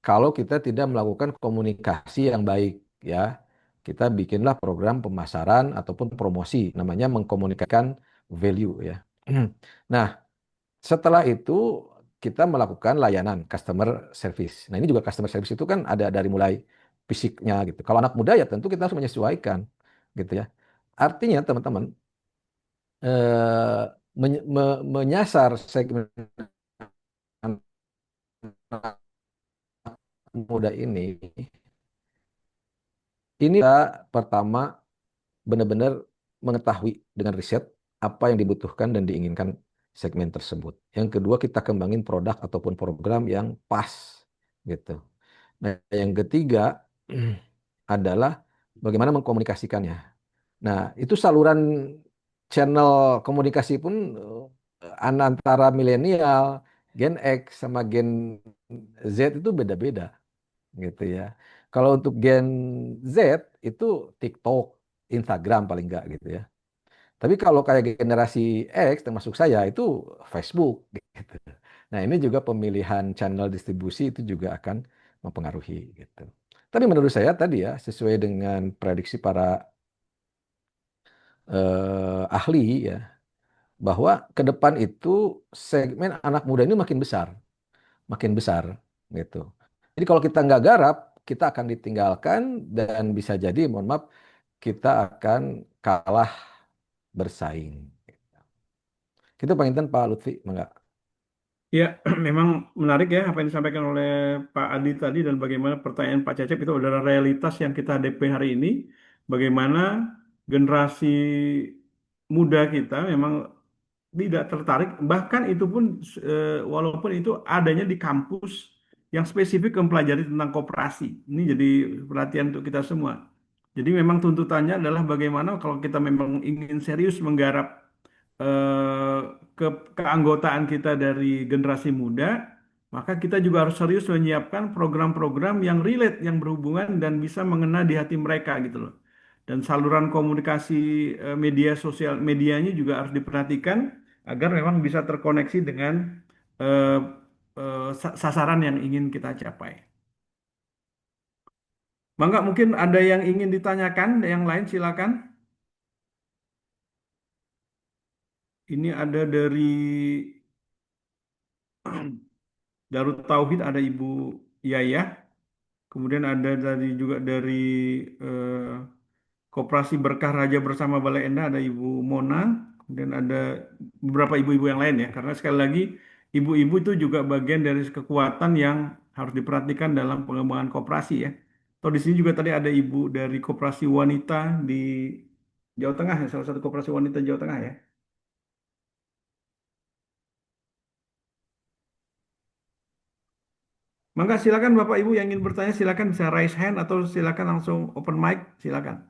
Speaker 2: kalau kita tidak melakukan komunikasi yang baik ya. Kita bikinlah program pemasaran ataupun promosi namanya mengkomunikasikan value ya. Nah, setelah itu kita melakukan layanan customer service. Nah, ini juga customer service itu kan ada dari mulai fisiknya gitu. Kalau anak muda ya tentu kita harus menyesuaikan gitu ya. Artinya teman-teman menyasar segmen anak muda ini kita pertama benar-benar mengetahui dengan riset apa yang dibutuhkan dan diinginkan segmen tersebut. Yang kedua kita kembangin produk ataupun program yang pas gitu. Nah, yang ketiga adalah bagaimana mengkomunikasikannya. Nah, itu saluran channel komunikasi pun antara milenial, Gen X sama Gen Z itu beda-beda gitu ya. Kalau untuk Gen Z itu TikTok, Instagram paling enggak gitu ya. Tapi kalau kayak generasi X termasuk saya itu Facebook gitu. Nah, ini juga pemilihan channel distribusi itu juga akan mempengaruhi gitu. Tapi menurut saya tadi ya sesuai dengan prediksi para ahli ya bahwa ke depan itu segmen anak muda ini makin besar gitu. Jadi kalau kita nggak garap, kita akan ditinggalkan dan bisa jadi, mohon maaf, kita akan kalah bersaing. Itu penginten Pak Lutfi, enggak?
Speaker 1: Ya, memang menarik ya apa yang disampaikan oleh Pak Adi tadi dan bagaimana pertanyaan Pak Cecep itu adalah realitas yang kita hadapi hari ini. Bagaimana generasi muda kita memang tidak tertarik, bahkan itu pun walaupun itu adanya di kampus yang spesifik mempelajari tentang koperasi. Ini jadi perhatian untuk kita semua. Jadi memang tuntutannya adalah bagaimana kalau kita memang ingin serius menggarap eh, ke keanggotaan kita dari generasi muda, maka kita juga harus serius menyiapkan program-program yang relate, yang berhubungan dan bisa mengena di hati mereka gitu loh. Dan saluran komunikasi media sosial medianya juga harus diperhatikan agar memang bisa terkoneksi dengan eh, sasaran yang ingin kita capai. Mangga mungkin ada yang ingin ditanyakan, yang lain silakan. Ini ada dari Darut Tauhid ada Ibu Yayah, kemudian ada juga dari eh, Koperasi Berkah Raja Bersama Balai Endah ada Ibu Mona, kemudian ada beberapa ibu-ibu yang lain ya, karena sekali lagi ibu-ibu itu juga bagian dari kekuatan yang harus diperhatikan dalam pengembangan koperasi ya. Atau di sini juga tadi ada ibu dari koperasi wanita di Jawa Tengah ya, salah satu koperasi wanita Jawa Tengah ya. Mangga silakan Bapak Ibu yang ingin bertanya silakan bisa raise hand atau silakan langsung open mic silakan.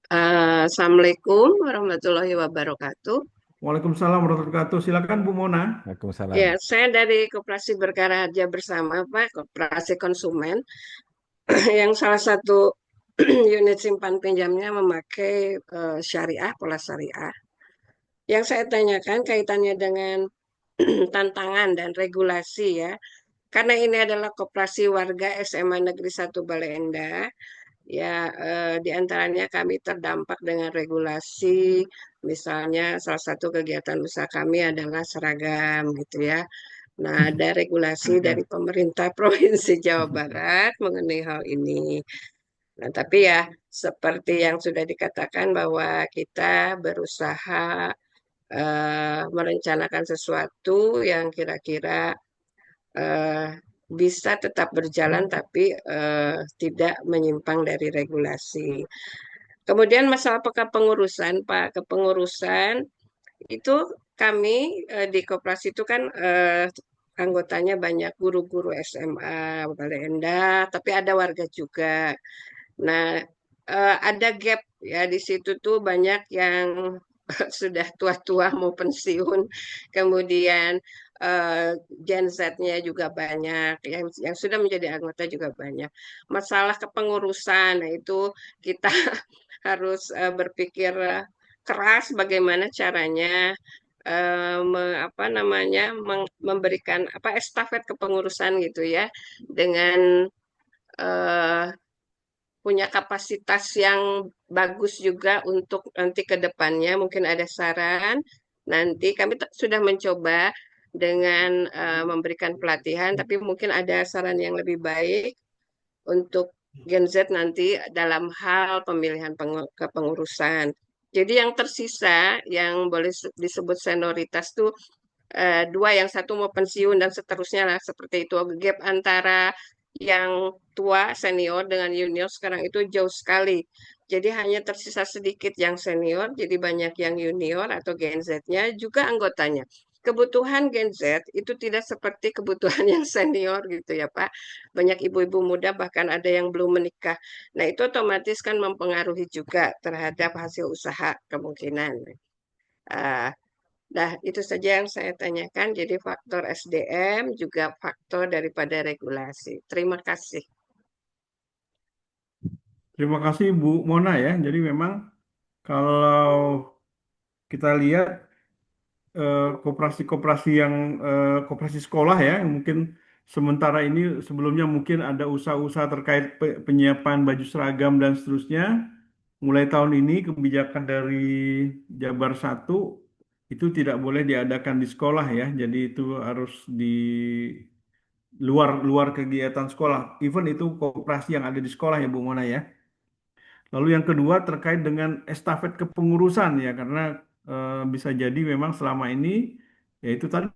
Speaker 9: Assalamualaikum warahmatullahi wabarakatuh.
Speaker 1: Waalaikumsalam warahmatullahi wabarakatuh. Silakan Bu Mona.
Speaker 2: Waalaikumsalam.
Speaker 9: Ya, saya dari Koperasi Berkarya Bersama, Pak, Koperasi Konsumen, yang salah satu unit simpan pinjamnya memakai syariah, pola syariah. Yang saya tanyakan kaitannya dengan tantangan dan regulasi ya, karena ini adalah koperasi warga SMA Negeri 1 Bale Endah. Ya, di antaranya kami terdampak dengan regulasi, misalnya salah satu kegiatan usaha kami adalah seragam gitu ya. Nah, ada regulasi dari pemerintah Provinsi Jawa Barat mengenai hal ini. Nah, tapi ya seperti yang sudah dikatakan bahwa kita berusaha merencanakan sesuatu yang kira-kira eh, bisa tetap berjalan tapi tidak menyimpang dari regulasi. Kemudian masalah kepengurusan, Pak, kepengurusan itu kami di koperasi itu kan anggotanya banyak guru-guru SMA, Bale Endah, tapi ada warga juga. Nah, ada gap ya di situ tuh banyak yang sudah tua-tua mau pensiun, kemudian Gen Z-nya juga banyak, yang sudah menjadi anggota juga banyak. Masalah kepengurusan, nah itu kita harus berpikir keras bagaimana caranya apa namanya memberikan apa estafet kepengurusan gitu ya dengan eh, punya kapasitas yang bagus juga untuk nanti ke depannya. Mungkin ada saran. Nanti kami sudah mencoba dengan memberikan pelatihan, tapi mungkin ada saran yang lebih baik untuk Gen Z nanti dalam hal pemilihan kepengurusan. Jadi yang tersisa yang boleh disebut senioritas tuh dua, yang satu mau pensiun dan seterusnya lah seperti itu. Gap antara yang tua senior dengan junior sekarang itu jauh sekali. Jadi hanya tersisa sedikit yang senior, jadi banyak yang junior atau Gen Z-nya juga anggotanya. Kebutuhan Gen Z itu tidak seperti kebutuhan yang senior gitu ya Pak. Banyak ibu-ibu muda bahkan ada yang belum menikah. Nah itu otomatis kan mempengaruhi juga terhadap hasil usaha kemungkinan. Ah, Nah, itu saja yang saya tanyakan. Jadi faktor SDM juga faktor daripada regulasi. Terima kasih.
Speaker 1: Terima kasih Bu Mona ya. Jadi memang kalau kita lihat koperasi-koperasi yang koperasi sekolah ya, yang mungkin sementara ini sebelumnya mungkin ada usaha-usaha terkait penyiapan baju seragam dan seterusnya. Mulai tahun ini kebijakan dari Jabar satu itu tidak boleh diadakan di sekolah ya. Jadi itu harus di luar luar kegiatan sekolah. Even itu koperasi yang ada di sekolah ya Bu Mona ya. Lalu yang kedua terkait dengan estafet kepengurusan ya, karena bisa jadi memang selama ini yaitu tadi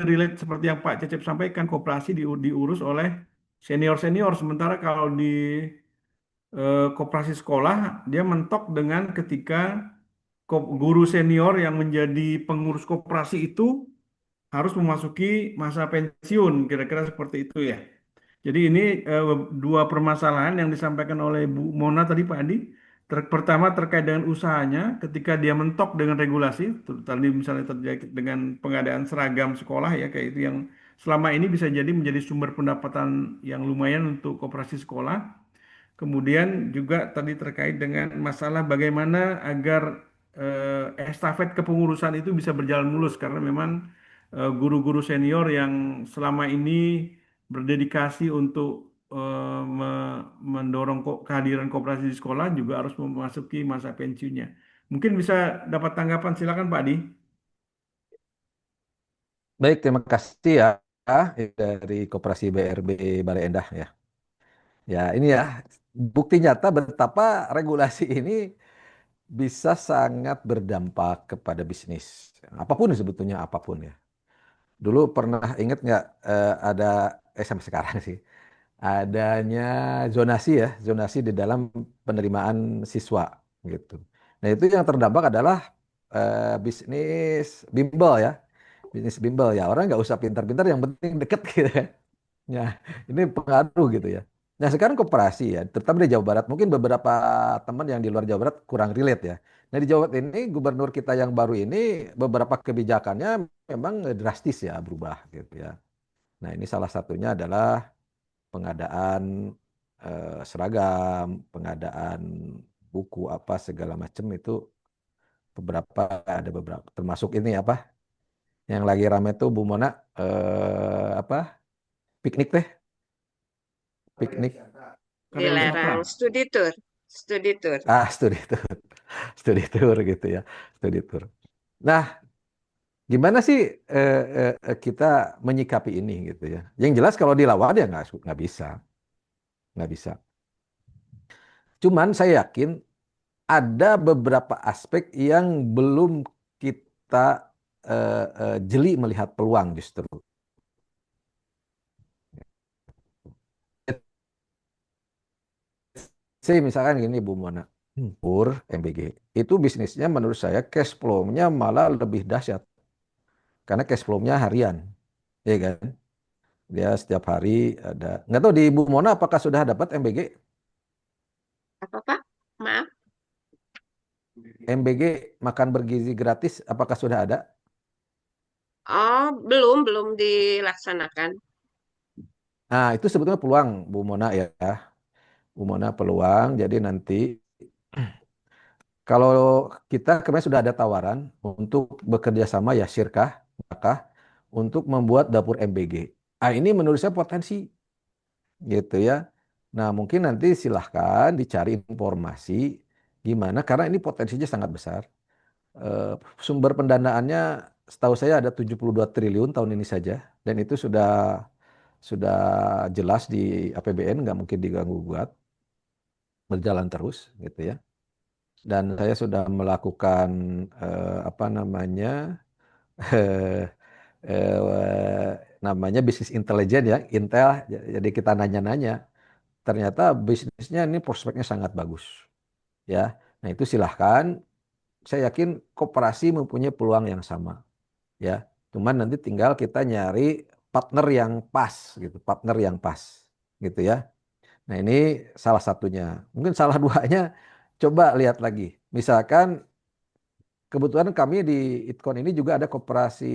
Speaker 1: relate seperti yang Pak Cecep sampaikan, koperasi diurus oleh senior-senior, sementara kalau di koperasi sekolah dia mentok dengan ketika guru senior yang menjadi pengurus koperasi itu harus memasuki masa pensiun, kira-kira seperti itu ya. Jadi ini eh, dua permasalahan yang disampaikan oleh Bu Mona tadi Pak Adi. Pertama terkait dengan usahanya, ketika dia mentok dengan regulasi, tadi misalnya terkait dengan pengadaan seragam sekolah ya, kayak itu yang selama ini bisa jadi menjadi sumber pendapatan yang lumayan untuk koperasi sekolah. Kemudian juga tadi terkait dengan masalah bagaimana agar estafet kepengurusan itu bisa berjalan mulus karena memang guru-guru senior yang selama ini berdedikasi untuk mendorong kehadiran koperasi di sekolah juga harus memasuki masa pensiunnya. Mungkin bisa dapat tanggapan, silakan Pak Adi.
Speaker 2: Baik, terima kasih ya dari Koperasi BRB Bale Endah ya. Ya, ini ya bukti nyata betapa regulasi ini bisa sangat berdampak kepada bisnis. Apapun sebetulnya apapun ya. Dulu pernah ingat nggak ada sampai sekarang sih adanya zonasi ya, zonasi di dalam penerimaan siswa gitu. Nah itu yang terdampak adalah bisnis bimbel ya, bisnis bimbel ya. Orang nggak usah pintar-pintar, yang penting deket gitu ya. Nah ini pengaruh gitu ya. Nah sekarang koperasi ya, terutama di Jawa Barat, mungkin beberapa teman yang di luar Jawa Barat kurang relate ya. Nah di Jawa Barat ini gubernur kita yang baru ini beberapa kebijakannya memang drastis ya berubah gitu ya. Nah ini salah satunya adalah pengadaan seragam, pengadaan buku apa segala macam itu ada beberapa termasuk ini apa yang lagi rame tuh Bu Mona, apa piknik teh, piknik
Speaker 1: Karya wisata.
Speaker 9: Dilarang studi tour, studi tour.
Speaker 2: studi tour, studi tour gitu ya, studi tour. Nah gimana sih kita menyikapi ini gitu ya? Yang jelas kalau dilawan ya nggak bisa, nggak bisa. Cuman saya yakin ada beberapa aspek yang belum kita jeli melihat peluang justru. Saya misalkan gini Bu Mona, Pur MBG itu bisnisnya menurut saya cash flow-nya malah lebih dahsyat karena cash flow-nya harian, ya kan? Dia setiap hari ada. Nggak tahu di Bu Mona apakah sudah dapat MBG?
Speaker 9: Apa Pak? Maaf.
Speaker 2: MBG makan bergizi gratis apakah sudah ada?
Speaker 9: Oh, belum dilaksanakan.
Speaker 2: Nah, itu sebetulnya peluang Bu Mona ya. Bu Mona peluang. Jadi nanti kalau kita kemarin sudah ada tawaran untuk bekerja sama ya Syirkah, maka untuk membuat dapur MBG. Ah, ini menurut saya potensi gitu ya. Nah, mungkin nanti silahkan dicari informasi gimana karena ini potensinya sangat besar. Eh, Sumber pendanaannya setahu saya ada 72 triliun tahun ini saja dan itu sudah jelas di APBN, nggak mungkin diganggu gugat, berjalan terus gitu ya. Dan saya sudah melakukan apa namanya eh, namanya bisnis intelijen ya, Intel. Jadi kita nanya-nanya, ternyata bisnisnya ini prospeknya sangat bagus ya. Nah itu silahkan. Saya yakin koperasi mempunyai peluang yang sama ya. Cuman nanti tinggal kita nyari partner yang pas gitu, partner yang pas gitu ya. Nah ini salah satunya. Mungkin salah duanya coba lihat lagi. Misalkan kebetulan kami di Itkon ini juga ada koperasi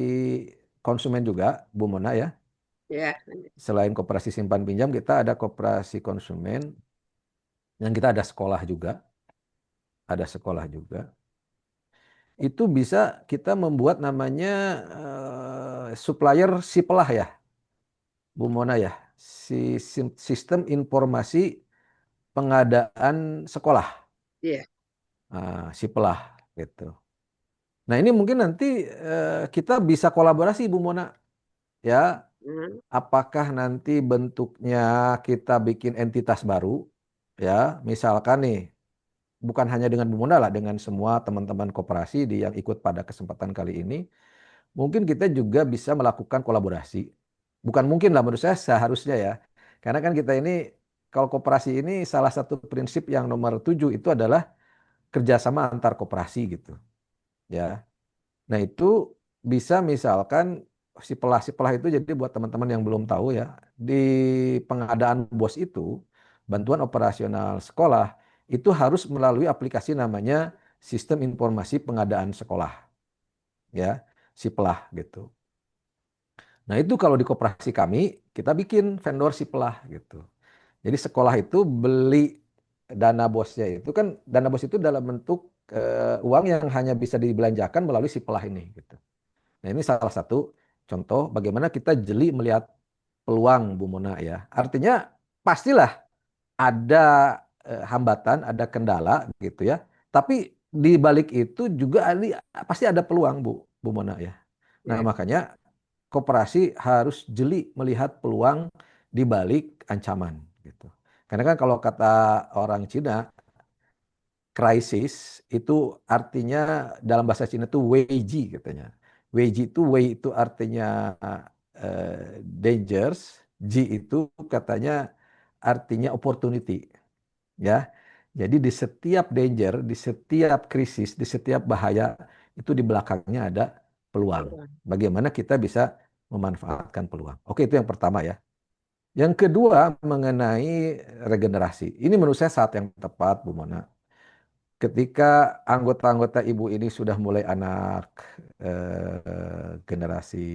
Speaker 2: konsumen juga, Bu Mona ya.
Speaker 9: Ya,
Speaker 2: Selain koperasi simpan pinjam, kita ada koperasi konsumen yang kita ada sekolah juga, ada sekolah juga. Itu bisa kita membuat namanya supplier Sipelah ya, Bu Mona ya. Sistem informasi pengadaan sekolah,
Speaker 9: iya.
Speaker 2: Sipelah gitu. Nah ini mungkin nanti kita bisa kolaborasi Bu Mona ya.
Speaker 9: Hmm,
Speaker 2: Apakah nanti bentuknya kita bikin entitas baru ya, misalkan nih bukan hanya dengan Bu Mona lah, dengan semua teman-teman koperasi yang ikut pada kesempatan kali ini, mungkin kita juga bisa melakukan kolaborasi. Bukan mungkin lah menurut saya seharusnya ya, karena kan kita ini kalau koperasi ini salah satu prinsip yang nomor 7 itu adalah kerjasama antar koperasi gitu ya. Nah itu bisa misalkan si pelah itu jadi buat teman-teman yang belum tahu ya, di pengadaan BOS itu, bantuan operasional sekolah, itu harus melalui aplikasi namanya Sistem Informasi Pengadaan Sekolah, ya, si pelah gitu. Nah itu kalau di koperasi kami, kita bikin vendor si pelah gitu. Jadi sekolah itu beli dana bosnya itu kan, dana bos itu dalam bentuk uang yang hanya bisa dibelanjakan melalui si pelah ini gitu. Nah, ini salah satu contoh bagaimana kita jeli melihat peluang Bu Mona ya. Artinya pastilah ada hambatan, ada kendala gitu ya. Tapi di balik itu juga pasti ada peluang Bu Mona ya. Nah,
Speaker 9: ya.
Speaker 2: makanya koperasi harus jeli melihat peluang di balik ancaman gitu. Karena kan kalau kata orang Cina, krisis itu artinya dalam bahasa Cina itu Weiji katanya. Weiji itu Wei itu artinya dangers, Ji itu katanya artinya opportunity, ya. Jadi di setiap danger, di setiap krisis, di setiap bahaya itu di belakangnya ada peluang. Bagaimana kita bisa memanfaatkan peluang. Oke, itu yang pertama ya. Yang kedua mengenai regenerasi. Ini menurut saya saat yang tepat, Bu Mona. Ketika anggota-anggota ibu ini sudah mulai anak generasi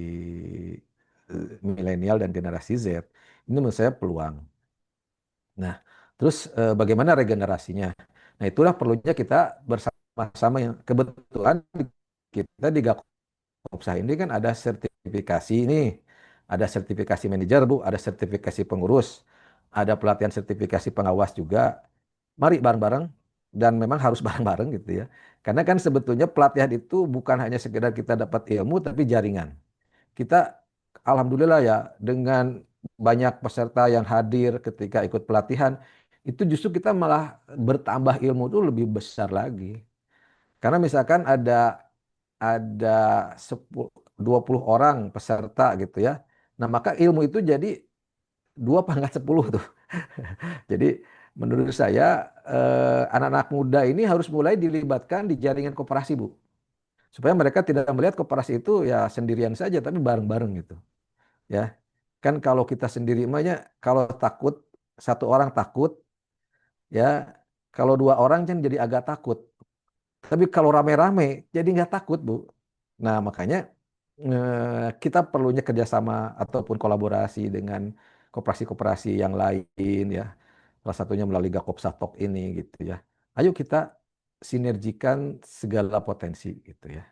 Speaker 2: milenial dan generasi Z, ini menurut saya peluang. Nah, terus bagaimana regenerasinya? Nah, itulah perlunya kita bersama-sama yang kebetulan kita di Gakopsa ini kan ada sertifikasi ini, ada sertifikasi manajer Bu, ada sertifikasi pengurus, ada pelatihan sertifikasi pengawas juga. Mari bareng-bareng dan memang harus bareng-bareng gitu ya. Karena kan sebetulnya pelatihan itu bukan hanya sekedar kita dapat ilmu tapi jaringan. Kita alhamdulillah ya dengan banyak peserta yang hadir ketika ikut pelatihan itu justru kita malah bertambah ilmu itu lebih besar lagi. Karena misalkan ada 10, 20 orang peserta gitu ya. Nah, maka ilmu itu jadi 2 pangkat 10 tuh. Jadi menurut saya anak-anak muda ini harus mulai dilibatkan di jaringan koperasi, Bu. Supaya mereka tidak melihat koperasi itu ya sendirian saja tapi bareng-bareng gitu. Ya. Kan kalau kita sendiri namanya kalau takut satu orang takut ya kalau 2 orang kan jadi agak takut. Tapi kalau rame-rame jadi nggak takut, Bu. Nah, makanya kita perlunya kerjasama ataupun kolaborasi dengan koperasi-koperasi yang lain ya. Salah satunya melalui Gakopsa Talk ini gitu ya. Ayo kita sinergikan segala potensi gitu ya.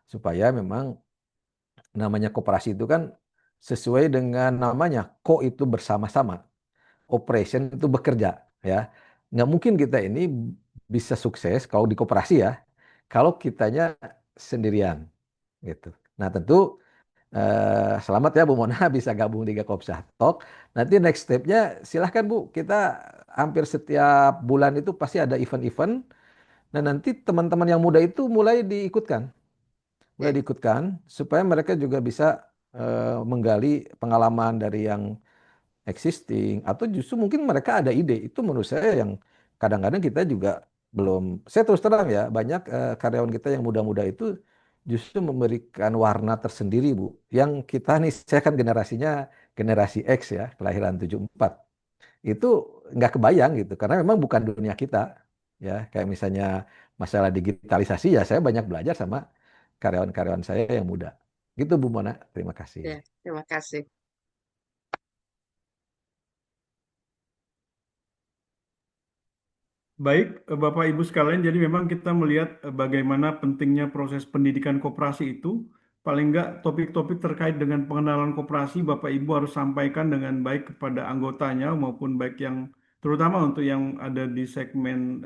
Speaker 2: Supaya memang namanya koperasi itu kan sesuai dengan namanya, ko itu bersama-sama, operation itu bekerja ya. Nggak mungkin kita ini bisa sukses kalau di koperasi ya, kalau kitanya sendirian gitu. Nah tentu selamat ya Bu Mona bisa gabung di Gakopsa Talk. Nanti next step-nya silahkan Bu, kita hampir setiap bulan itu pasti ada event-event. Nah nanti teman-teman yang muda itu mulai diikutkan supaya mereka juga bisa menggali pengalaman dari yang existing atau justru mungkin mereka ada ide. Itu menurut saya yang kadang-kadang kita juga belum. Saya terus terang ya banyak karyawan kita yang muda-muda itu justru memberikan warna tersendiri Bu. Yang kita nih saya kan generasinya generasi X ya kelahiran 74 itu nggak kebayang gitu karena memang bukan dunia kita ya kayak misalnya masalah digitalisasi ya saya banyak belajar sama karyawan-karyawan saya yang muda gitu Bu Mona, terima kasih.
Speaker 9: Ya, terima kasih.
Speaker 1: Baik, Bapak Ibu sekalian, jadi memang kita melihat bagaimana pentingnya proses pendidikan koperasi itu. Paling enggak topik-topik terkait dengan pengenalan koperasi Bapak Ibu harus sampaikan dengan baik kepada anggotanya maupun baik yang terutama untuk yang ada di segmen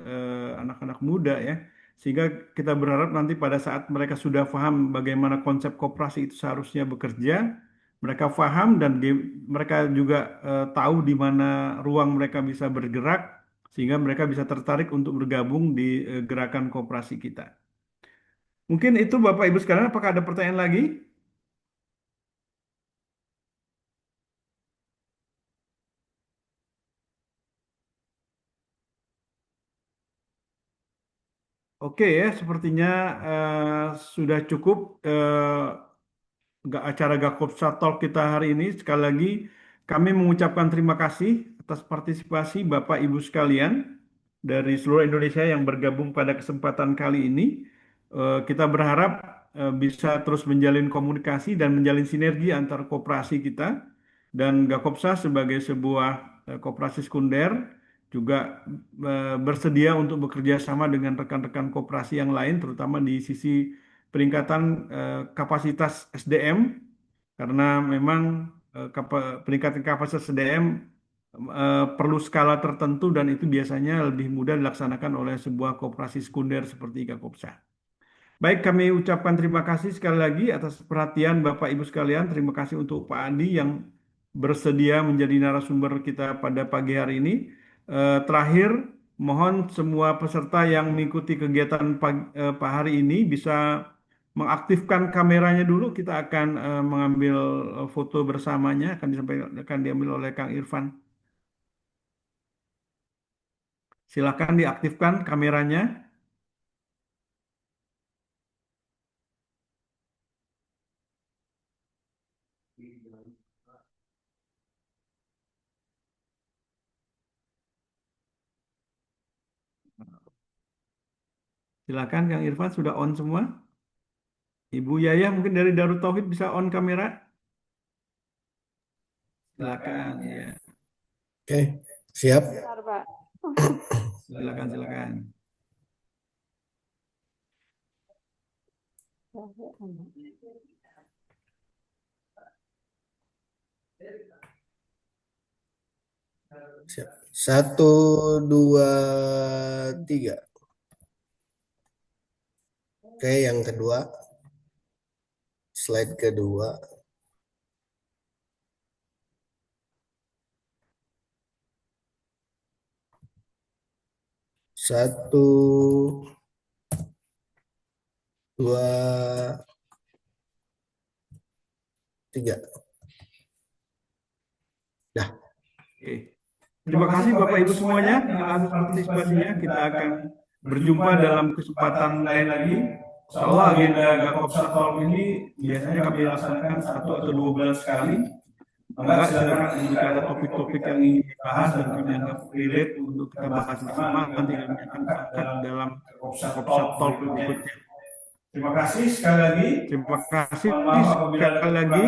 Speaker 1: anak-anak muda ya. Sehingga kita berharap nanti pada saat mereka sudah paham bagaimana konsep koperasi itu seharusnya bekerja, mereka paham dan mereka juga tahu di mana ruang mereka bisa bergerak sehingga mereka bisa tertarik untuk bergabung di gerakan koperasi kita. Mungkin itu Bapak Ibu sekalian, apakah ada pertanyaan lagi? Oke ya, sepertinya sudah cukup acara Gakopsa Talk kita hari ini. Sekali lagi kami mengucapkan terima kasih atas partisipasi Bapak Ibu sekalian dari seluruh Indonesia yang bergabung pada kesempatan kali ini. Kita berharap bisa terus menjalin komunikasi dan menjalin sinergi antar koperasi kita dan Gakopsa sebagai sebuah koperasi sekunder juga bersedia untuk bekerja sama dengan rekan-rekan koperasi yang lain, terutama di sisi peningkatan kapasitas SDM, karena memang peningkatan kapasitas SDM perlu skala tertentu dan itu biasanya lebih mudah dilaksanakan oleh sebuah koperasi sekunder seperti Gakopsa. Baik, kami ucapkan terima kasih sekali lagi atas perhatian Bapak Ibu sekalian. Terima kasih untuk Pak Andi yang bersedia menjadi narasumber kita pada pagi hari ini. Terakhir, mohon semua peserta yang mengikuti kegiatan Pak hari ini bisa mengaktifkan kameranya dulu. Kita akan mengambil foto bersamanya, akan diambil oleh Kang Irfan. Silakan diaktifkan kameranya. Silakan Kang Irfan, sudah on semua. Ibu Yaya mungkin dari Darut Tauhid bisa on kamera. Silakan ya.
Speaker 4: Oke, siap.
Speaker 9: Bentar, Pak.
Speaker 1: Silakan silakan.
Speaker 4: Siap. 1, 2, 3. Oke, yang kedua. Slide kedua. Satu, dua, tiga. Dah.
Speaker 1: Oke. Terima kasih Bapak Ibu semuanya atas partisipasinya. Kita akan berjumpa dalam kesempatan lain lagi. Soal agenda Gakopsa Talk ini biasanya kami laksanakan 1 atau 2 bulan sekali. Maka silakan jika ada topik-topik yang ingin dibahas dan dianggap relate untuk kita bahas bersama, nanti kami akan angkat dalam Gakopsa Talk berikutnya. Terima kasih sekali lagi. Terima kasih sekali lagi.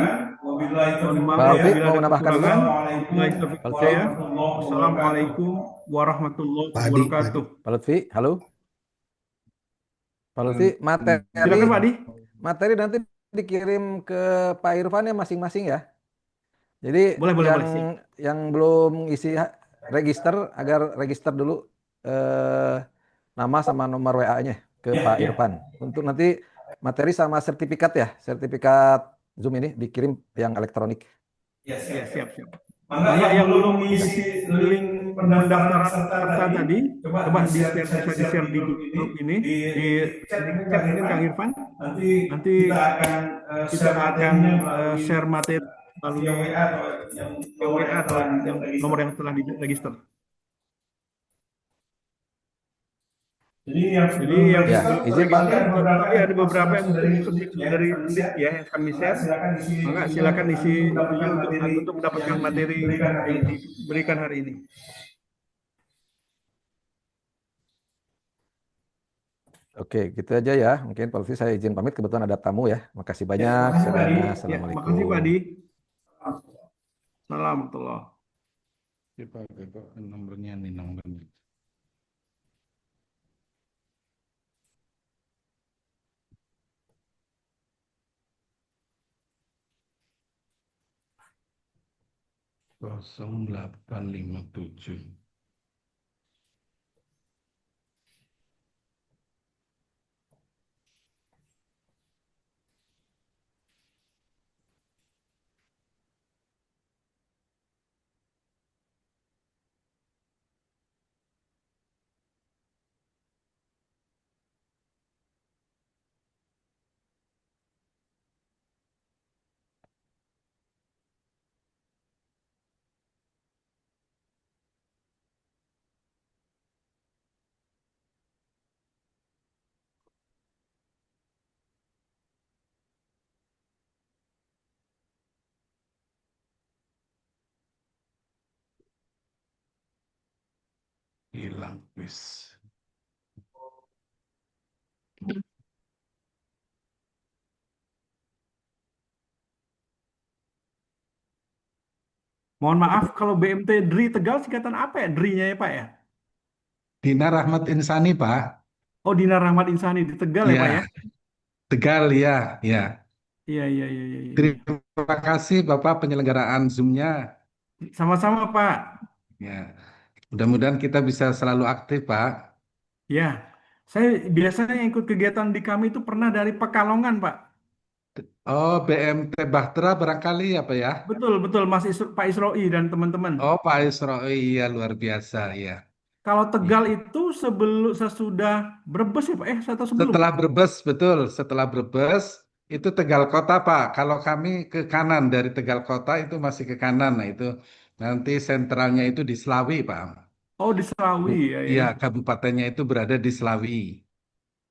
Speaker 1: Mohon maaf
Speaker 2: Pak Lutfi
Speaker 1: bila
Speaker 2: mau
Speaker 1: ada
Speaker 2: menambahkan dulu?
Speaker 1: kekurangan. Wassalamualaikum warahmatullahi
Speaker 4: Pak Adi,
Speaker 1: wabarakatuh.
Speaker 2: Pak Lutfi, halo. Pak Lutfi,
Speaker 1: Silakan Pak Adi.
Speaker 2: materi nanti dikirim ke Pak Irfan ya masing-masing ya. Jadi
Speaker 1: Boleh.
Speaker 2: yang belum isi register agar register dulu nama sama nomor WA-nya ke Pak Irfan. Untuk nanti materi sama sertifikat ya, sertifikat Zoom ini dikirim yang elektronik.
Speaker 1: Ya, siap. Maka yang belum mengisi link pendaftaran serta tadi, coba bisa di-share di grup ini, di chat Kang Irfan. Nanti kita akan share materi melalui WA atau yang nomor yang telah diregister. Jadi yang
Speaker 2: izin Pak.
Speaker 1: Tadi ada beberapa yang dari link ya yang kami share. Maka silakan isi untuk mendapatkan materi yang diberikan hari ini.
Speaker 2: Oke, gitu aja ya. Mungkin Pak Lutfi saya izin pamit, kebetulan ada tamu ya. Makasih banyak. Assalamualaikum.
Speaker 1: Makasih Pak Adi. Salam warahmatullahi.
Speaker 7: Pak, nomornya nih nomornya. Kosong 857. Hilang wis.
Speaker 1: Mohon maaf kalau BMT DRI Tegal singkatan apa ya DRI-nya ya Pak ya?
Speaker 7: Dina Rahmat Insani, Pak.
Speaker 1: Oh, Dinar Rahmat Insani di Tegal ya Pak ya?
Speaker 7: Tegal ya.
Speaker 1: Iya.
Speaker 7: Terima kasih Bapak penyelenggaraan Zoom-nya.
Speaker 1: Sama-sama Pak.
Speaker 7: Ya. Mudah-mudahan kita bisa selalu aktif, Pak.
Speaker 1: Ya, saya biasanya ikut kegiatan di kami itu pernah dari Pekalongan Pak.
Speaker 7: Oh, BMT Bahtera barangkali apa ya?
Speaker 1: Betul Pak Isroi dan teman-teman.
Speaker 7: Oh, Pak Isroi, ya luar biasa ya.
Speaker 1: Kalau Tegal itu sesudah Brebes ya Pak? Atau sebelum?
Speaker 7: Setelah Brebes, betul. Setelah Brebes, itu Tegal Kota, Pak. Kalau kami ke kanan dari Tegal Kota itu masih ke kanan. Nah, itu nanti sentralnya itu di Slawi, Pak.
Speaker 1: Oh, di Selawi ya ya.
Speaker 7: Iya, kabupatennya itu berada di Selawi,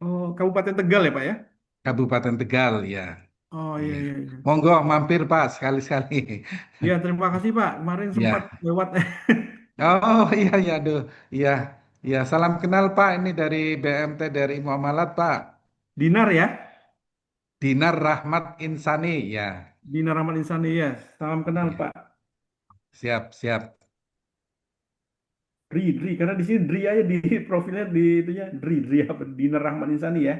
Speaker 1: Oh, Kabupaten Tegal ya Pak ya?
Speaker 7: Kabupaten Tegal, ya.
Speaker 1: Oh iya
Speaker 7: Iya.
Speaker 1: iya iya.
Speaker 7: Monggo mampir Pak sekali-sekali.
Speaker 1: Iya, terima kasih Pak. Kemarin sempat
Speaker 7: Ya.
Speaker 1: lewat
Speaker 7: Oh iya iya aduh. Iya. Iya, salam kenal Pak. Ini dari BMT dari Muamalat Pak.
Speaker 1: Dinar ya.
Speaker 7: Dinar Rahmat Insani, ya.
Speaker 1: Dinar Rahman Insani ya. Salam kenal
Speaker 7: Iya.
Speaker 1: Pak.
Speaker 7: Siap, siap.
Speaker 1: Dri, karena di sini Dri aja di profilnya di itunya Dri apa Dinar Rahman Insani ya.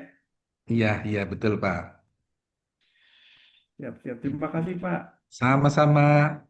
Speaker 7: Iya, iya betul Pak.
Speaker 1: Siap, siap. Terima kasih Pak.
Speaker 7: Sama-sama.